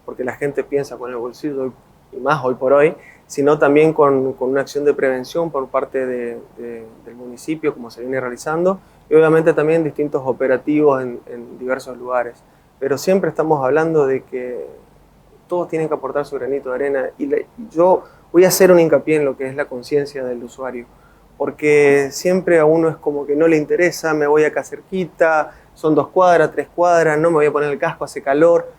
porque la gente piensa con el bolsillo y más hoy por hoy, sino también con una acción de prevención por parte del municipio, como se viene realizando, y obviamente también distintos operativos en diversos lugares. Pero siempre estamos hablando de que todos tienen que aportar su granito de arena, y yo voy a hacer un hincapié en lo que es la conciencia del usuario, porque siempre a uno es como que no le interesa, me voy acá cerquita, son 2 cuadras, 3 cuadras, no me voy a poner el casco, hace calor.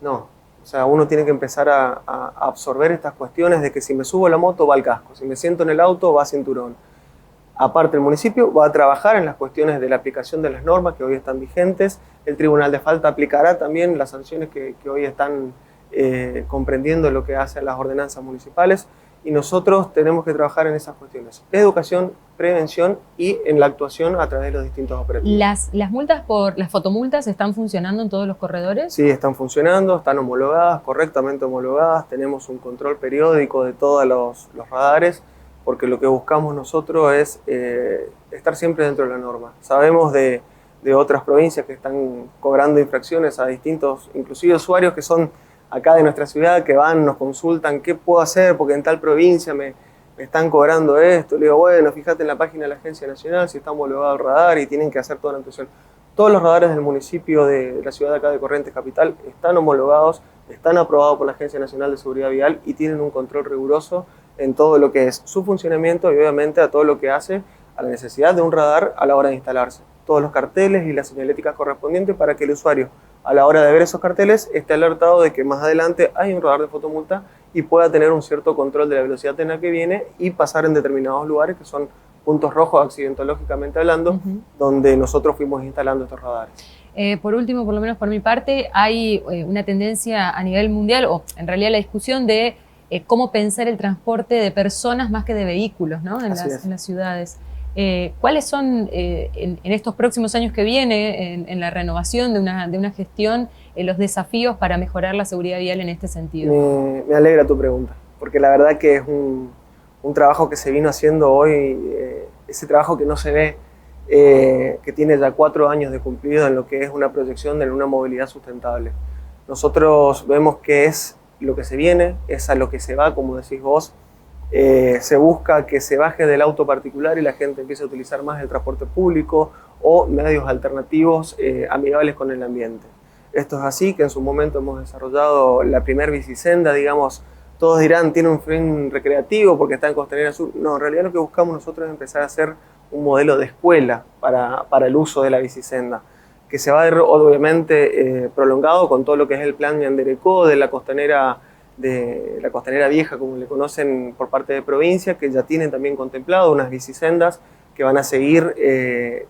No. O sea, uno tiene que empezar a absorber estas cuestiones de que si me subo a la moto va el casco, si me siento en el auto va cinturón. Aparte, el municipio va a trabajar en las cuestiones de la aplicación de las normas que hoy están vigentes. El Tribunal de Falta aplicará también las sanciones que hoy están comprendiendo lo que hacen las ordenanzas municipales. Y nosotros tenemos que trabajar en esas cuestiones: educación, prevención y en la actuación a través de los distintos operativos. ¿Las multas las fotomultas están funcionando en todos los corredores? Sí, están funcionando, están homologadas, correctamente homologadas. Tenemos un control periódico de todos los radares, porque lo que buscamos nosotros es estar siempre dentro de la norma. Sabemos de otras provincias que están cobrando infracciones a distintos, inclusive usuarios que son acá de nuestra ciudad, que van, nos consultan qué puedo hacer porque en tal provincia me están cobrando esto. Le digo, bueno, fíjate en la página de la Agencia Nacional si está homologado el radar y tienen que hacer toda la actuación. Todos los radares del municipio de la ciudad de acá de Corrientes Capital están homologados, están aprobados por la Agencia Nacional de Seguridad Vial y tienen un control riguroso en todo lo que es su funcionamiento y obviamente a todo lo que hace a la necesidad de un radar a la hora de instalarse. Todos los carteles y las señaléticas correspondientes para que el usuario, a la hora de ver esos carteles, esté alertado de que más adelante hay un radar de fotomulta y pueda tener un cierto control de la velocidad en la que viene y pasar en determinados lugares que son puntos rojos accidentológicamente hablando, donde nosotros fuimos instalando estos radares. Por último, por lo menos por mi parte, hay una tendencia a nivel mundial, o en realidad la discusión de cómo pensar el transporte de personas más que de vehículos, ¿no? en las ciudades. ¿Cuáles son en estos próximos años que viene, en la renovación de una gestión, los desafíos para mejorar la seguridad vial en este sentido? Me alegra tu pregunta, porque la verdad que es un trabajo que se vino haciendo hoy, ese trabajo que no se ve, que tiene ya 4 años de cumplido en lo que es una proyección de una movilidad sustentable. Nosotros vemos que es lo que se viene, es a lo que se va, como decís vos, se busca que se baje del auto particular y la gente empiece a utilizar más el transporte público o medios alternativos amigables con el ambiente. Esto es así, que en su momento hemos desarrollado la primer bicisenda, digamos, todos dirán, tiene un fin recreativo porque está en Costanera Sur. No, en realidad lo que buscamos nosotros es empezar a hacer un modelo de escuela para el uso de la bicisenda, que se va a ver obviamente prolongado con todo lo que es el plan Ñanderecó de la costanera vieja, como le conocen por parte de provincia, que ya tienen también contemplado unas bicisendas que van a seguir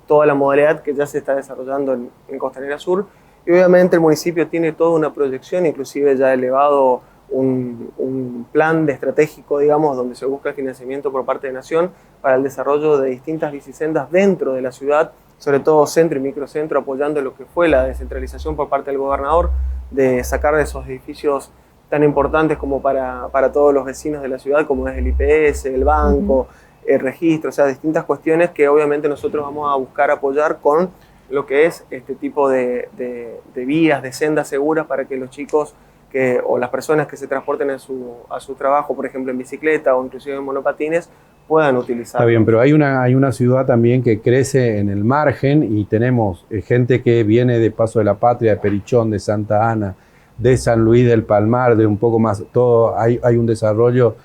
toda la modalidad que ya se está desarrollando en Costanera Sur. Y obviamente el municipio tiene toda una proyección, inclusive ya ha elevado un plan estratégico, digamos, donde se busca el financiamiento por parte de Nación para el desarrollo de distintas bicisendas dentro de la ciudad, sobre todo centro y microcentro, apoyando lo que fue la descentralización por parte del gobernador, de sacar de esos edificios tan importantes como para todos los vecinos de la ciudad, como es el IPS, el banco, el registro, o sea, distintas cuestiones que obviamente nosotros vamos a buscar apoyar con lo que es este tipo de vías, de sendas seguras para que los chicos o las personas que se transporten a su trabajo, por ejemplo en bicicleta o inclusive en monopatines, puedan utilizar. Está bien, pero hay una ciudad también que crece en el margen y tenemos gente que viene de Paso de la Patria, de Perichón, de Santa Ana, de San Luis del Palmar, de un poco más, hay un desarrollo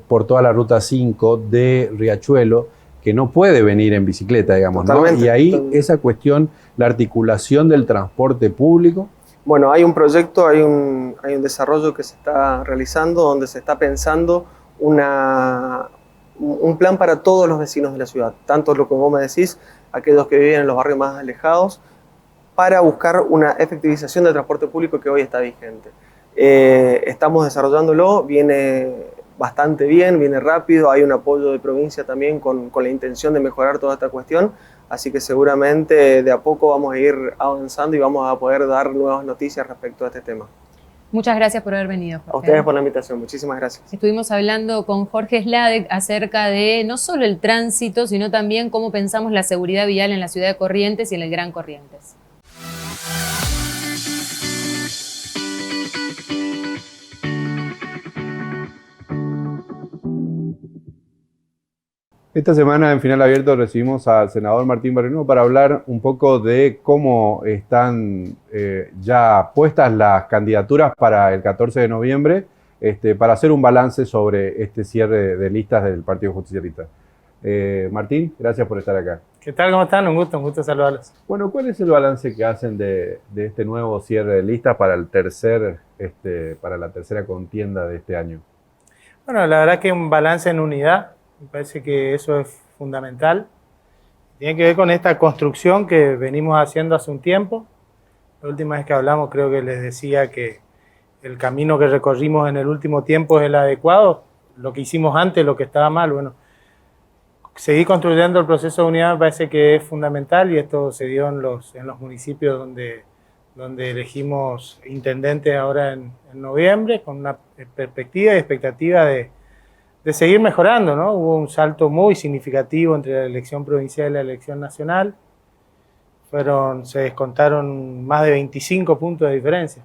por toda la Ruta 5 de Riachuelo, que no puede venir en bicicleta, digamos, ¿no? Y ahí esa cuestión, la articulación del transporte público. Bueno, hay un proyecto, hay un desarrollo que se está realizando donde se está pensando un plan para todos los vecinos de la ciudad, tanto lo que vos me decís, aquellos que viven en los barrios más alejados, para buscar una efectivización del transporte público que hoy está vigente. Estamos desarrollándolo, viene bastante bien, viene rápido, hay un apoyo de provincia también con la intención de mejorar toda esta cuestión, así que seguramente de a poco vamos a ir avanzando y vamos a poder dar nuevas noticias respecto a este tema. Muchas gracias por haber venido, Jorge. A ustedes por la invitación, muchísimas gracias. Estuvimos hablando con Jorge Sladek acerca de no solo el tránsito, sino también cómo pensamos la seguridad vial en la ciudad de Corrientes y en el Gran Corrientes. Esta semana en Final Abierto recibimos al senador Martín Barrio Nuevo para hablar un poco de cómo están ya puestas las candidaturas para el 14 de noviembre, para hacer un balance sobre este cierre de listas del Partido Justicialista. Martín, gracias por estar acá. ¿Qué tal? ¿Cómo están? Un gusto saludarlos. Bueno, ¿cuál es el balance que hacen de este nuevo cierre de listas para para la tercera contienda de este año? Bueno, la verdad que un balance en unidad. Me parece que eso es fundamental. Tiene que ver con esta construcción que venimos haciendo hace un tiempo. La última vez que hablamos creo que les decía que el camino que recorrimos en el último tiempo es el adecuado. Lo que hicimos antes, lo que estaba mal, bueno, seguir construyendo el proceso de unidad me parece que es fundamental y esto se dio en los municipios donde elegimos intendentes ahora en noviembre, con una perspectiva y expectativa de seguir mejorando, ¿no? Hubo un salto muy significativo entre la elección provincial y la elección nacional. Se descontaron más de 25 puntos de diferencia.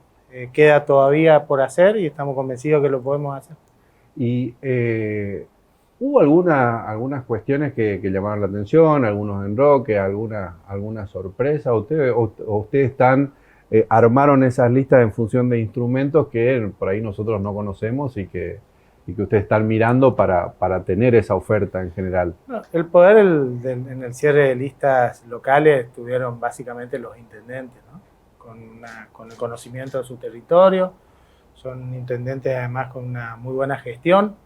Queda todavía por hacer y estamos convencidos que lo podemos hacer. Y hubo algunas cuestiones que llamaron la atención, algunos enroques, alguna sorpresa. ¿Ustedes armaron esas listas en función de instrumentos que por ahí nosotros no conocemos y que ustedes están mirando para tener esa oferta en general? No, el poder en el cierre de listas locales tuvieron básicamente los intendentes, ¿no? Con el conocimiento de su territorio, son intendentes además con una muy buena gestión,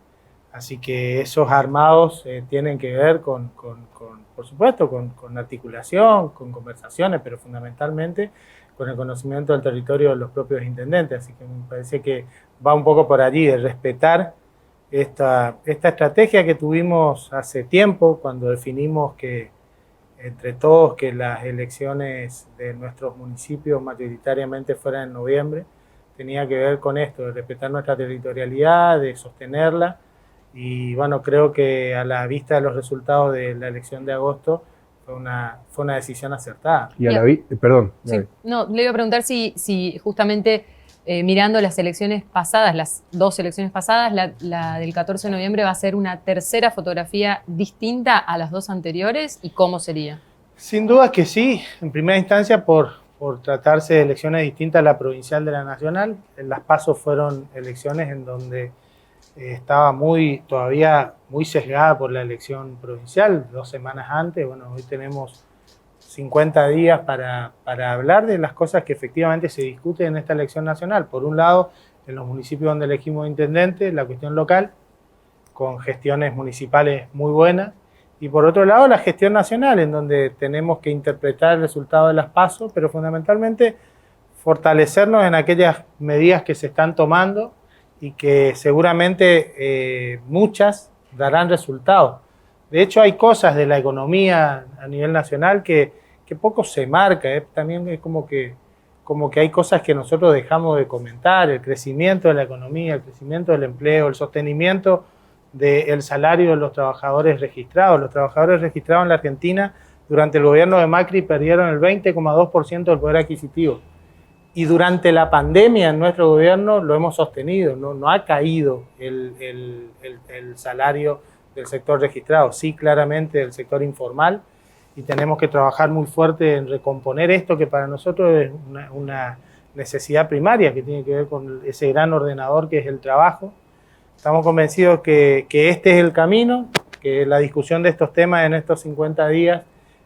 así que esos armados tienen que ver por supuesto, con articulación, con conversaciones, pero fundamentalmente con el conocimiento del territorio de los propios intendentes, así que me parece que va un poco por allí, de respetar esta estrategia que tuvimos hace tiempo, cuando definimos que entre todos que las elecciones de nuestros municipios mayoritariamente fueran en noviembre, tenía que ver con esto, de respetar nuestra territorialidad, de sostenerla, y bueno, creo que a la vista de los resultados de la elección de agosto fue una decisión acertada. Perdón. Sí, no, le iba a preguntar si justamente mirando las elecciones pasadas, las 2 elecciones pasadas, la del 14 de noviembre va a ser una tercera fotografía distinta a las 2 anteriores, ¿y cómo sería? Sin duda que sí, en primera instancia por tratarse de elecciones distintas a la provincial de la nacional. Las PASO fueron elecciones en donde estaba todavía muy sesgada por la elección provincial, 2 semanas antes. Bueno, hoy tenemos 50 días para hablar de las cosas que efectivamente se discuten en esta elección nacional. Por un lado, en los municipios donde elegimos intendente, la cuestión local, con gestiones municipales muy buenas. Y por otro lado, la gestión nacional, en donde tenemos que interpretar el resultado de las PASO, pero fundamentalmente fortalecernos en aquellas medidas que se están tomando y que seguramente muchas darán resultados. De hecho, hay cosas de la economía a nivel nacional que poco se marca. También es como que hay cosas que nosotros dejamos de comentar: el crecimiento de la economía, el crecimiento del empleo, el sostenimiento del salario de los trabajadores registrados. Los trabajadores registrados en la Argentina durante el gobierno de Macri perdieron el 20,2% del poder adquisitivo. Y durante la pandemia en nuestro gobierno lo hemos sostenido, no ha caído el salario del sector registrado, sí claramente del sector informal, y tenemos que trabajar muy fuerte en recomponer esto, que para nosotros es una necesidad primaria que tiene que ver con ese gran ordenador que es el trabajo. Estamos convencidos que este es el camino, que la discusión de estos temas en estos 50 días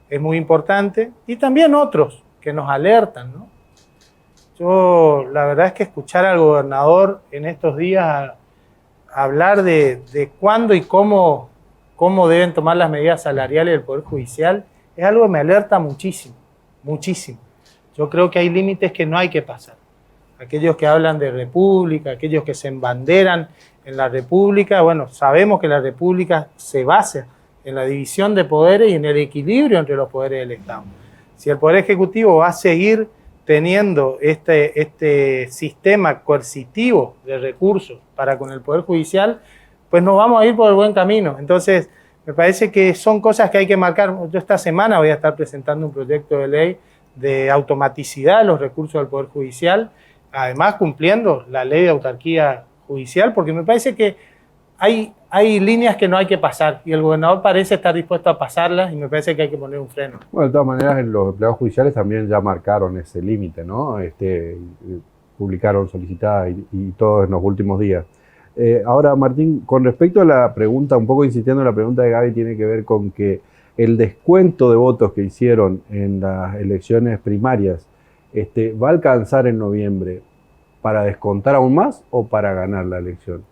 es muy importante, y también otros que nos alertan, ¿no? Yo, la verdad es que escuchar al gobernador en estos días hablar de cuándo y cómo deben tomar las medidas salariales del Poder Judicial es algo que me alerta muchísimo, muchísimo. Yo creo que hay límites que no hay que pasar. Aquellos que hablan de república, aquellos que se embanderan en la república, bueno, sabemos que la república se basa en la división de poderes y en el equilibrio entre los poderes del Estado. Si el Poder Ejecutivo va a seguir teniendo este sistema coercitivo de recursos para con el Poder Judicial, pues nos vamos a ir por el buen camino. Entonces, me parece que son cosas que hay que marcar. Yo esta semana voy a estar presentando un proyecto de ley de automaticidad de los recursos del Poder Judicial, además cumpliendo la ley de autarquía judicial, porque me parece que hay líneas que no hay que pasar y el gobernador parece estar dispuesto a pasarlas y me parece que hay que poner un freno. Bueno, de todas maneras, los empleados judiciales también ya marcaron ese límite, ¿no? Publicaron solicitadas y todo en los últimos días. Ahora, Martín, con respecto a la pregunta, un poco insistiendo en la pregunta de Gaby, tiene que ver con que el descuento de votos que hicieron en las elecciones primarias ¿va a alcanzar en noviembre para descontar aún más o para ganar la elección?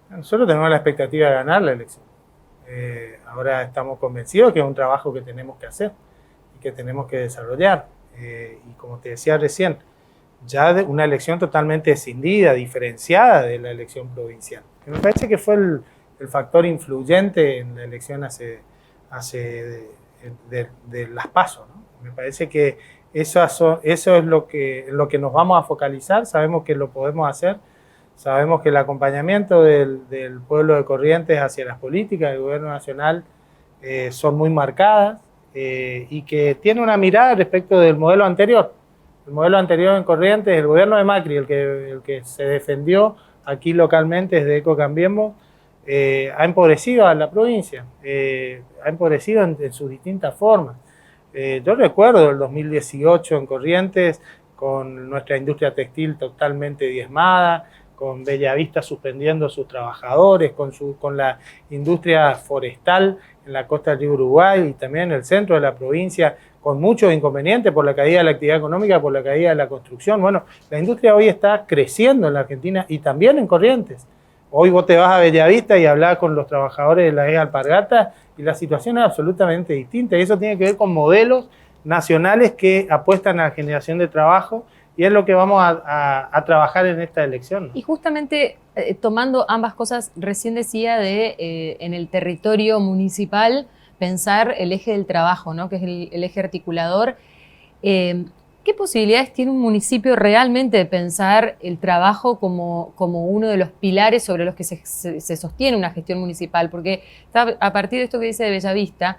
Nosotros tenemos la expectativa de ganar la elección. Ahora estamos convencidos que es un trabajo que tenemos que hacer y que tenemos que desarrollar. Y como te decía recién, ya de una elección totalmente escindida, diferenciada de la elección provincial. Que me parece que fue el factor influyente en la elección de las PASO, ¿no? Me parece que eso es lo que nos vamos a focalizar. Sabemos que lo podemos hacer. Sabemos que el acompañamiento del pueblo de Corrientes hacia las políticas del gobierno nacional son muy marcadas y que tiene una mirada respecto del modelo anterior. El modelo anterior en Corrientes, el gobierno de Macri, el que se defendió aquí localmente desde Eco Cambiemos, ha empobrecido a la provincia, ha empobrecido en sus distintas formas. Yo recuerdo el 2018 en Corrientes, con nuestra industria textil totalmente diezmada, con Bellavista suspendiendo a sus trabajadores, con la industria forestal en la costa del río Uruguay y también en el centro de la provincia, con muchos inconvenientes por la caída de la actividad económica, por la caída de la construcción. Bueno, la industria hoy está creciendo en la Argentina y también en Corrientes. Hoy vos te vas a Bellavista y hablas con los trabajadores de la EGA Alpargatas y la situación es absolutamente distinta. Y eso tiene que ver con modelos nacionales que apuestan a la generación de trabajo y es lo que vamos a trabajar en esta elección, ¿no? Y justamente tomando ambas cosas, recién decía en el territorio municipal pensar el eje del trabajo, ¿no? Que es el eje articulador. ¿Qué posibilidades tiene un municipio realmente de pensar el trabajo como uno de los pilares sobre los que se sostiene una gestión municipal? Porque a partir de esto que dice de Bellavista,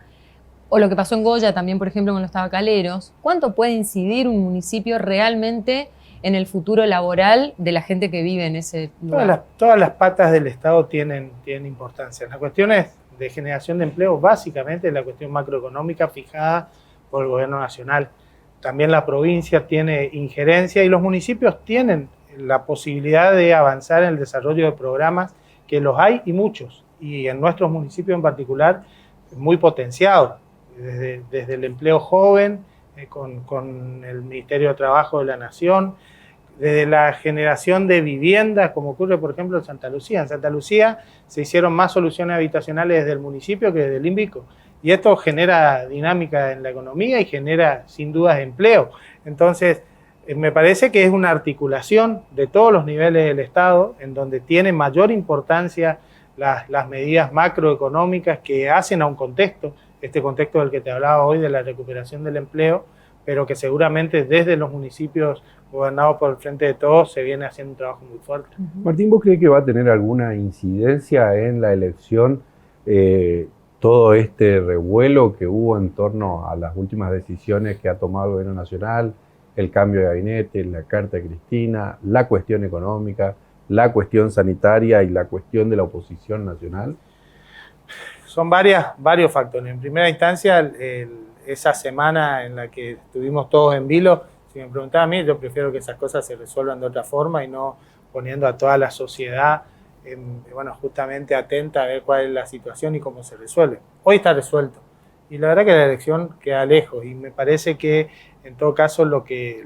o lo que pasó en Goya también, por ejemplo, con los tabacaleros, ¿cuánto puede incidir un municipio realmente en el futuro laboral de la gente que vive en ese lugar? Todas las patas del Estado tienen importancia. Las cuestiones de generación de empleo, básicamente, es la cuestión macroeconómica fijada por el gobierno nacional. También la provincia tiene injerencia y los municipios tienen la posibilidad de avanzar en el desarrollo de programas, que los hay y muchos, y en nuestros municipios en particular, muy potenciados, desde el empleo joven, con el Ministerio de Trabajo de la Nación, desde la generación de viviendas, como ocurre, por ejemplo, en Santa Lucía. En Santa Lucía se hicieron más soluciones habitacionales desde el municipio que desde el INVICO, y esto genera dinámica en la economía y genera, sin dudas, empleo. Entonces, me parece que es una articulación de todos los niveles del Estado, en donde tiene mayor importancia las medidas macroeconómicas que hacen a un contexto, este contexto del que te hablaba hoy, de la recuperación del empleo, pero que seguramente desde los municipios gobernados por el Frente de Todos se viene haciendo un trabajo muy fuerte. Martín, ¿vos crees que va a tener alguna incidencia en la elección todo este revuelo que hubo en torno a las últimas decisiones que ha tomado el gobierno nacional, el cambio de gabinete, la carta de Cristina, la cuestión económica, la cuestión sanitaria y la cuestión de la oposición nacional? Son varios factores. En primera instancia, esa semana en la que estuvimos todos en vilo, si me preguntaba a mí, yo prefiero que esas cosas se resuelvan de otra forma y no poniendo a toda la sociedad justamente atenta a ver cuál es la situación y cómo se resuelve. Hoy está resuelto. Y la verdad que la elección queda lejos, y me parece que en todo caso lo que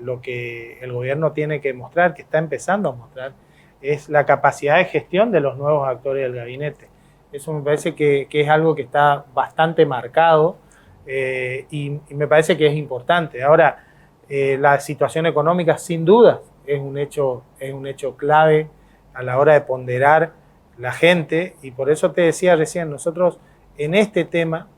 el gobierno tiene que mostrar, que está empezando a mostrar, es la capacidad de gestión de los nuevos actores del gabinete. Eso me parece que es algo que está bastante marcado y me parece que es importante. Ahora, la situación económica sin duda es un hecho clave a la hora de ponderar la gente, y por eso te decía recién, nosotros en este tema,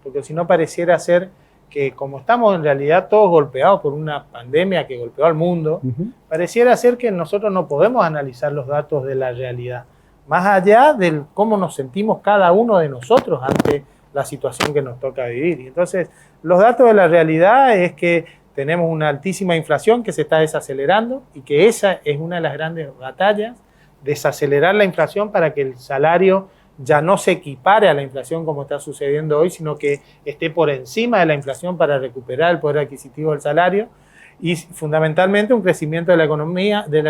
porque si no pareciera ser que como estamos en realidad todos golpeados por una pandemia que golpeó al mundo, pareciera ser que nosotros no podemos analizar los datos de la realidad, más allá de cómo nos sentimos cada uno de nosotros ante la situación que nos toca vivir. Y entonces, los datos de la realidad es que tenemos una altísima inflación que se está desacelerando, y que esa es una de las grandes batallas, desacelerar la inflación para que el salario ya no se equipare a la inflación como está sucediendo hoy, sino que esté por encima de la inflación para recuperar el poder adquisitivo del salario, y fundamentalmente un crecimiento de la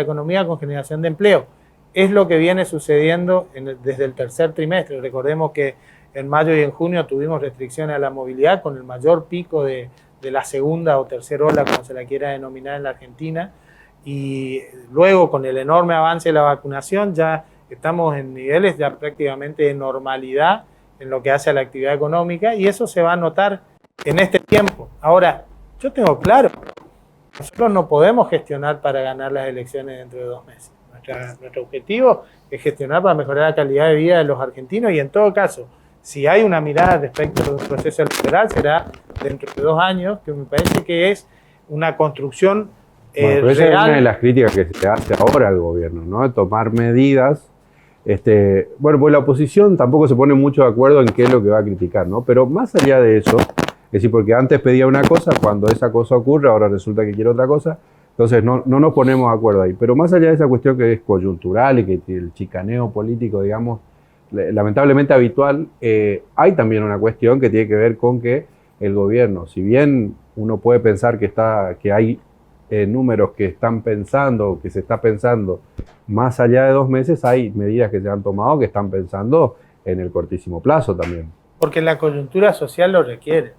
economía con generación de empleo. Es lo que viene sucediendo desde el tercer trimestre. Recordemos que en mayo y en junio tuvimos restricciones a la movilidad con el mayor pico de la segunda o tercera ola, como se la quiera denominar en la Argentina, y luego con el enorme avance de la vacunación ya estamos en niveles ya prácticamente de normalidad en lo que hace a la actividad económica, y eso se va a notar en este tiempo. Ahora, yo tengo claro, nosotros no podemos gestionar para ganar las elecciones dentro de 2 meses. Nuestro objetivo es gestionar para mejorar la calidad de vida de los argentinos, y en todo caso, si hay una mirada respecto de un proceso electoral, será dentro de 2 años, que me parece que es una construcción pero esa real. es una de las críticas que se hace ahora al gobierno, ¿no? De tomar medidas. Pues la oposición tampoco se pone mucho de acuerdo en qué es lo que va a criticar, ¿no? Pero más allá de eso, es decir, porque antes pedía una cosa, cuando esa cosa ocurre, ahora resulta que quiere otra cosa, entonces no nos ponemos de acuerdo ahí. Pero más allá de esa cuestión que es coyuntural y que el chicaneo político, digamos, lamentablemente habitual, hay también una cuestión que tiene que ver con que el gobierno, si bien uno puede pensar que hay números que están pensando, que se está pensando más allá de 2 meses, hay medidas que se han tomado que están pensando en el cortísimo plazo también. Porque la coyuntura social lo requiere.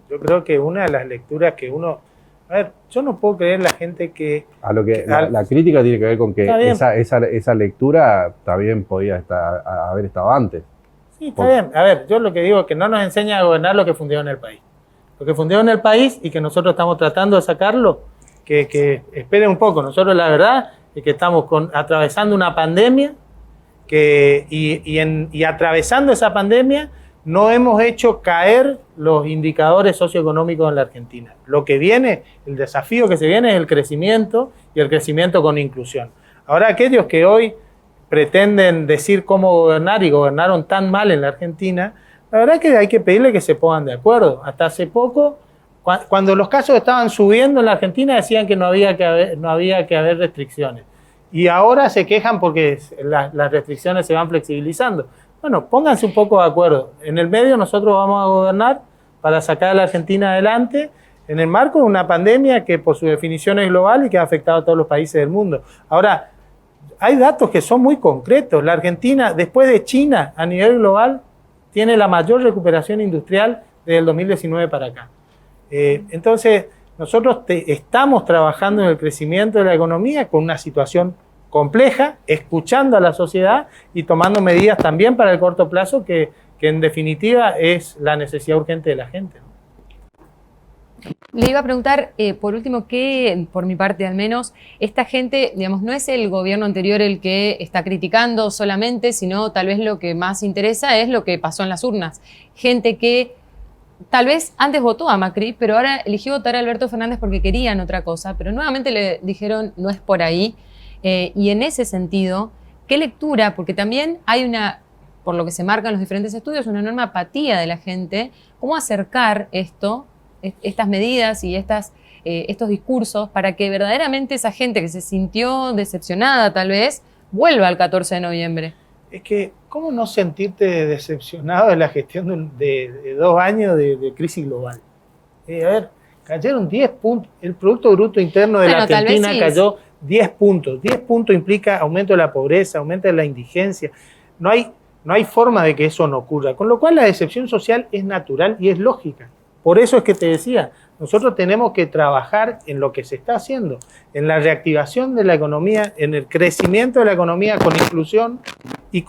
Yo creo que una de las lecturas que uno... A ver, yo no puedo creer la gente que... La crítica tiene que ver con que esa lectura también podía haber estado antes. Sí, está bien. A ver, yo lo que digo es que no nos enseña a gobernar lo que fundió en el país. Lo que fundió en el país y que nosotros estamos tratando de sacarlo, que esperen un poco. Nosotros la verdad es que estamos atravesando una pandemia y atravesando esa pandemia no hemos hecho caer los indicadores socioeconómicos en la Argentina. Lo que viene, el desafío que se viene es el crecimiento, y el crecimiento con inclusión. Ahora, aquellos que hoy pretenden decir cómo gobernar y gobernaron tan mal en la Argentina, la verdad es que hay que pedirle que se pongan de acuerdo. Hasta hace poco Cuando los casos estaban subiendo en la Argentina decían que no había que haber restricciones. Y ahora se quejan porque las restricciones se van flexibilizando. Bueno, pónganse un poco de acuerdo. En el medio nosotros vamos a gobernar para sacar a la Argentina adelante en el marco de una pandemia que por su definición es global y que ha afectado a todos los países del mundo. Ahora, hay datos que son muy concretos. La Argentina, después de China, a nivel global, tiene la mayor recuperación industrial desde el 2019 para acá. Entonces, nosotros estamos trabajando en el crecimiento de la economía con una situación compleja, escuchando a la sociedad y tomando medidas también para el corto plazo que en definitiva es la necesidad urgente de la gente. Le iba a preguntar, por último, que por mi parte al menos, esta gente, digamos, no es el gobierno anterior el que está criticando solamente, sino tal vez lo que más interesa es lo que pasó en las urnas. Gente que tal vez antes votó a Macri, pero ahora eligió votar a Alberto Fernández porque querían otra cosa, pero nuevamente le dijeron no es por ahí. Y en ese sentido, ¿qué lectura? Porque también hay una, por lo que se marcan los diferentes estudios, una enorme apatía de la gente. ¿Cómo acercar estas medidas y estos discursos para que verdaderamente esa gente que se sintió decepcionada tal vez vuelva al 14 de noviembre? Es que, ¿cómo no sentirte decepcionado de la gestión de 2 años de crisis global? A ver, cayeron 10 puntos. El Producto Bruto Interno de la Argentina cayó 10 puntos. 10 puntos implica aumento de la pobreza, aumento de la indigencia. No hay forma de que eso no ocurra. Con lo cual la decepción social es natural y es lógica. Por eso es que te decía, nosotros tenemos que trabajar en lo que se está haciendo, en la reactivación de la economía, en el crecimiento de la economía con inclusión y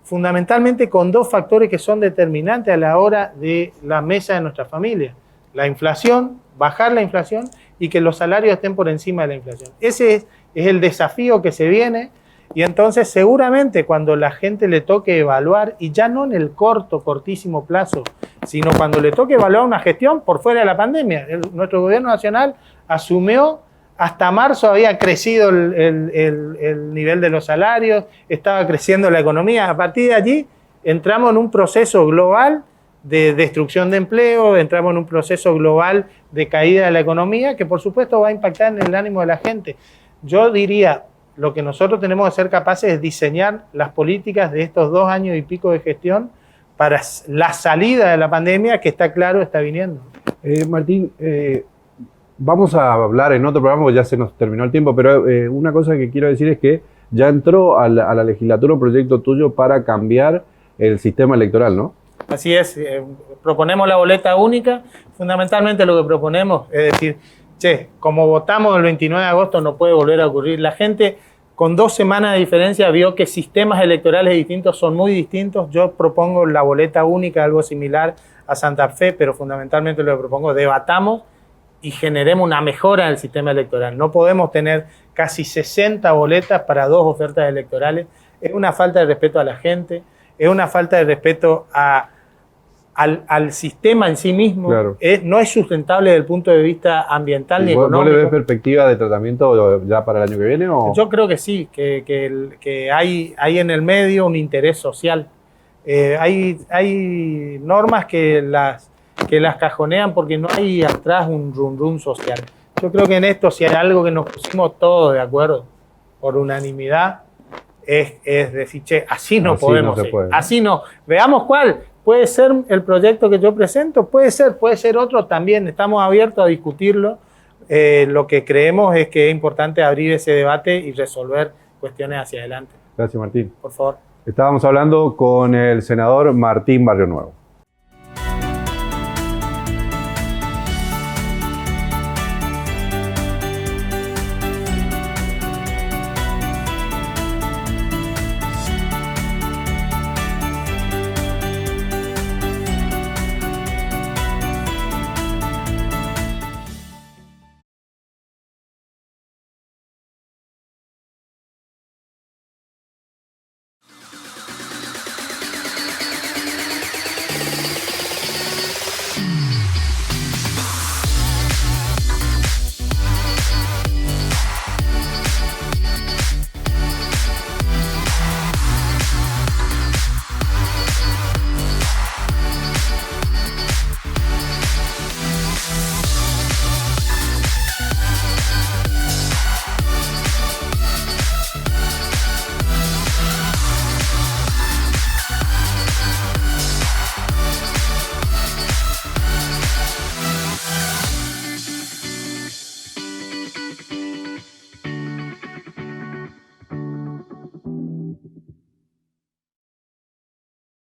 fundamentalmente con 2 factores que son determinantes a la hora de la mesa de nuestra familia. La inflación, bajar la inflación y que los salarios estén por encima de la inflación. Ese es el desafío que se viene. Y entonces seguramente cuando la gente le toque evaluar, y ya no en el cortísimo plazo, sino cuando le toque evaluar una gestión por fuera de la pandemia. Nuestro gobierno nacional asumió, hasta marzo había crecido el nivel de los salarios, estaba creciendo la economía. A partir de allí entramos en un proceso global de destrucción de empleo, entramos en un proceso global de caída de la economía que por supuesto va a impactar en el ánimo de la gente. Yo diría, lo que nosotros tenemos que ser capaces es diseñar las políticas de estos 2 años y pico de gestión para la salida de la pandemia, que está claro, está viniendo. Martín, vamos a hablar en otro programa, porque ya se nos terminó el tiempo, pero una cosa que quiero decir es que ya entró a la legislatura un proyecto tuyo para cambiar el sistema electoral, ¿no? Así es, proponemos la boleta única. Fundamentalmente lo que proponemos es decir, como votamos el 29 de agosto no puede volver a ocurrir. La gente con 2 semanas de diferencia vio que sistemas electorales distintos son muy distintos. Yo propongo la boleta única, algo similar a Santa Fe, pero fundamentalmente lo que propongo, debatamos y generemos una mejora en el sistema electoral. No podemos tener casi 60 boletas para 2 ofertas electorales. Es una falta de respeto a la gente, es una falta de respeto al sistema en sí mismo. Claro. No es sustentable desde el punto de vista ambiental ni económico. ¿Vos le ves perspectiva de tratamiento ya para el año que viene? ¿O? Yo creo que sí, que hay en el medio un interés social. Hay normas que las cajonean porque no hay atrás un rum social. Yo creo que en esto, si hay algo que nos pusimos todos de acuerdo por unanimidad, es decir, así no podemos ir. Así no. Veamos cuál. Puede ser el proyecto que yo presento, puede ser otro también. Estamos abiertos a discutirlo. Lo que creemos es que es importante abrir ese debate y resolver cuestiones hacia adelante. Gracias, Martín. Por favor. Estábamos hablando con el senador Martín Barrionuevo.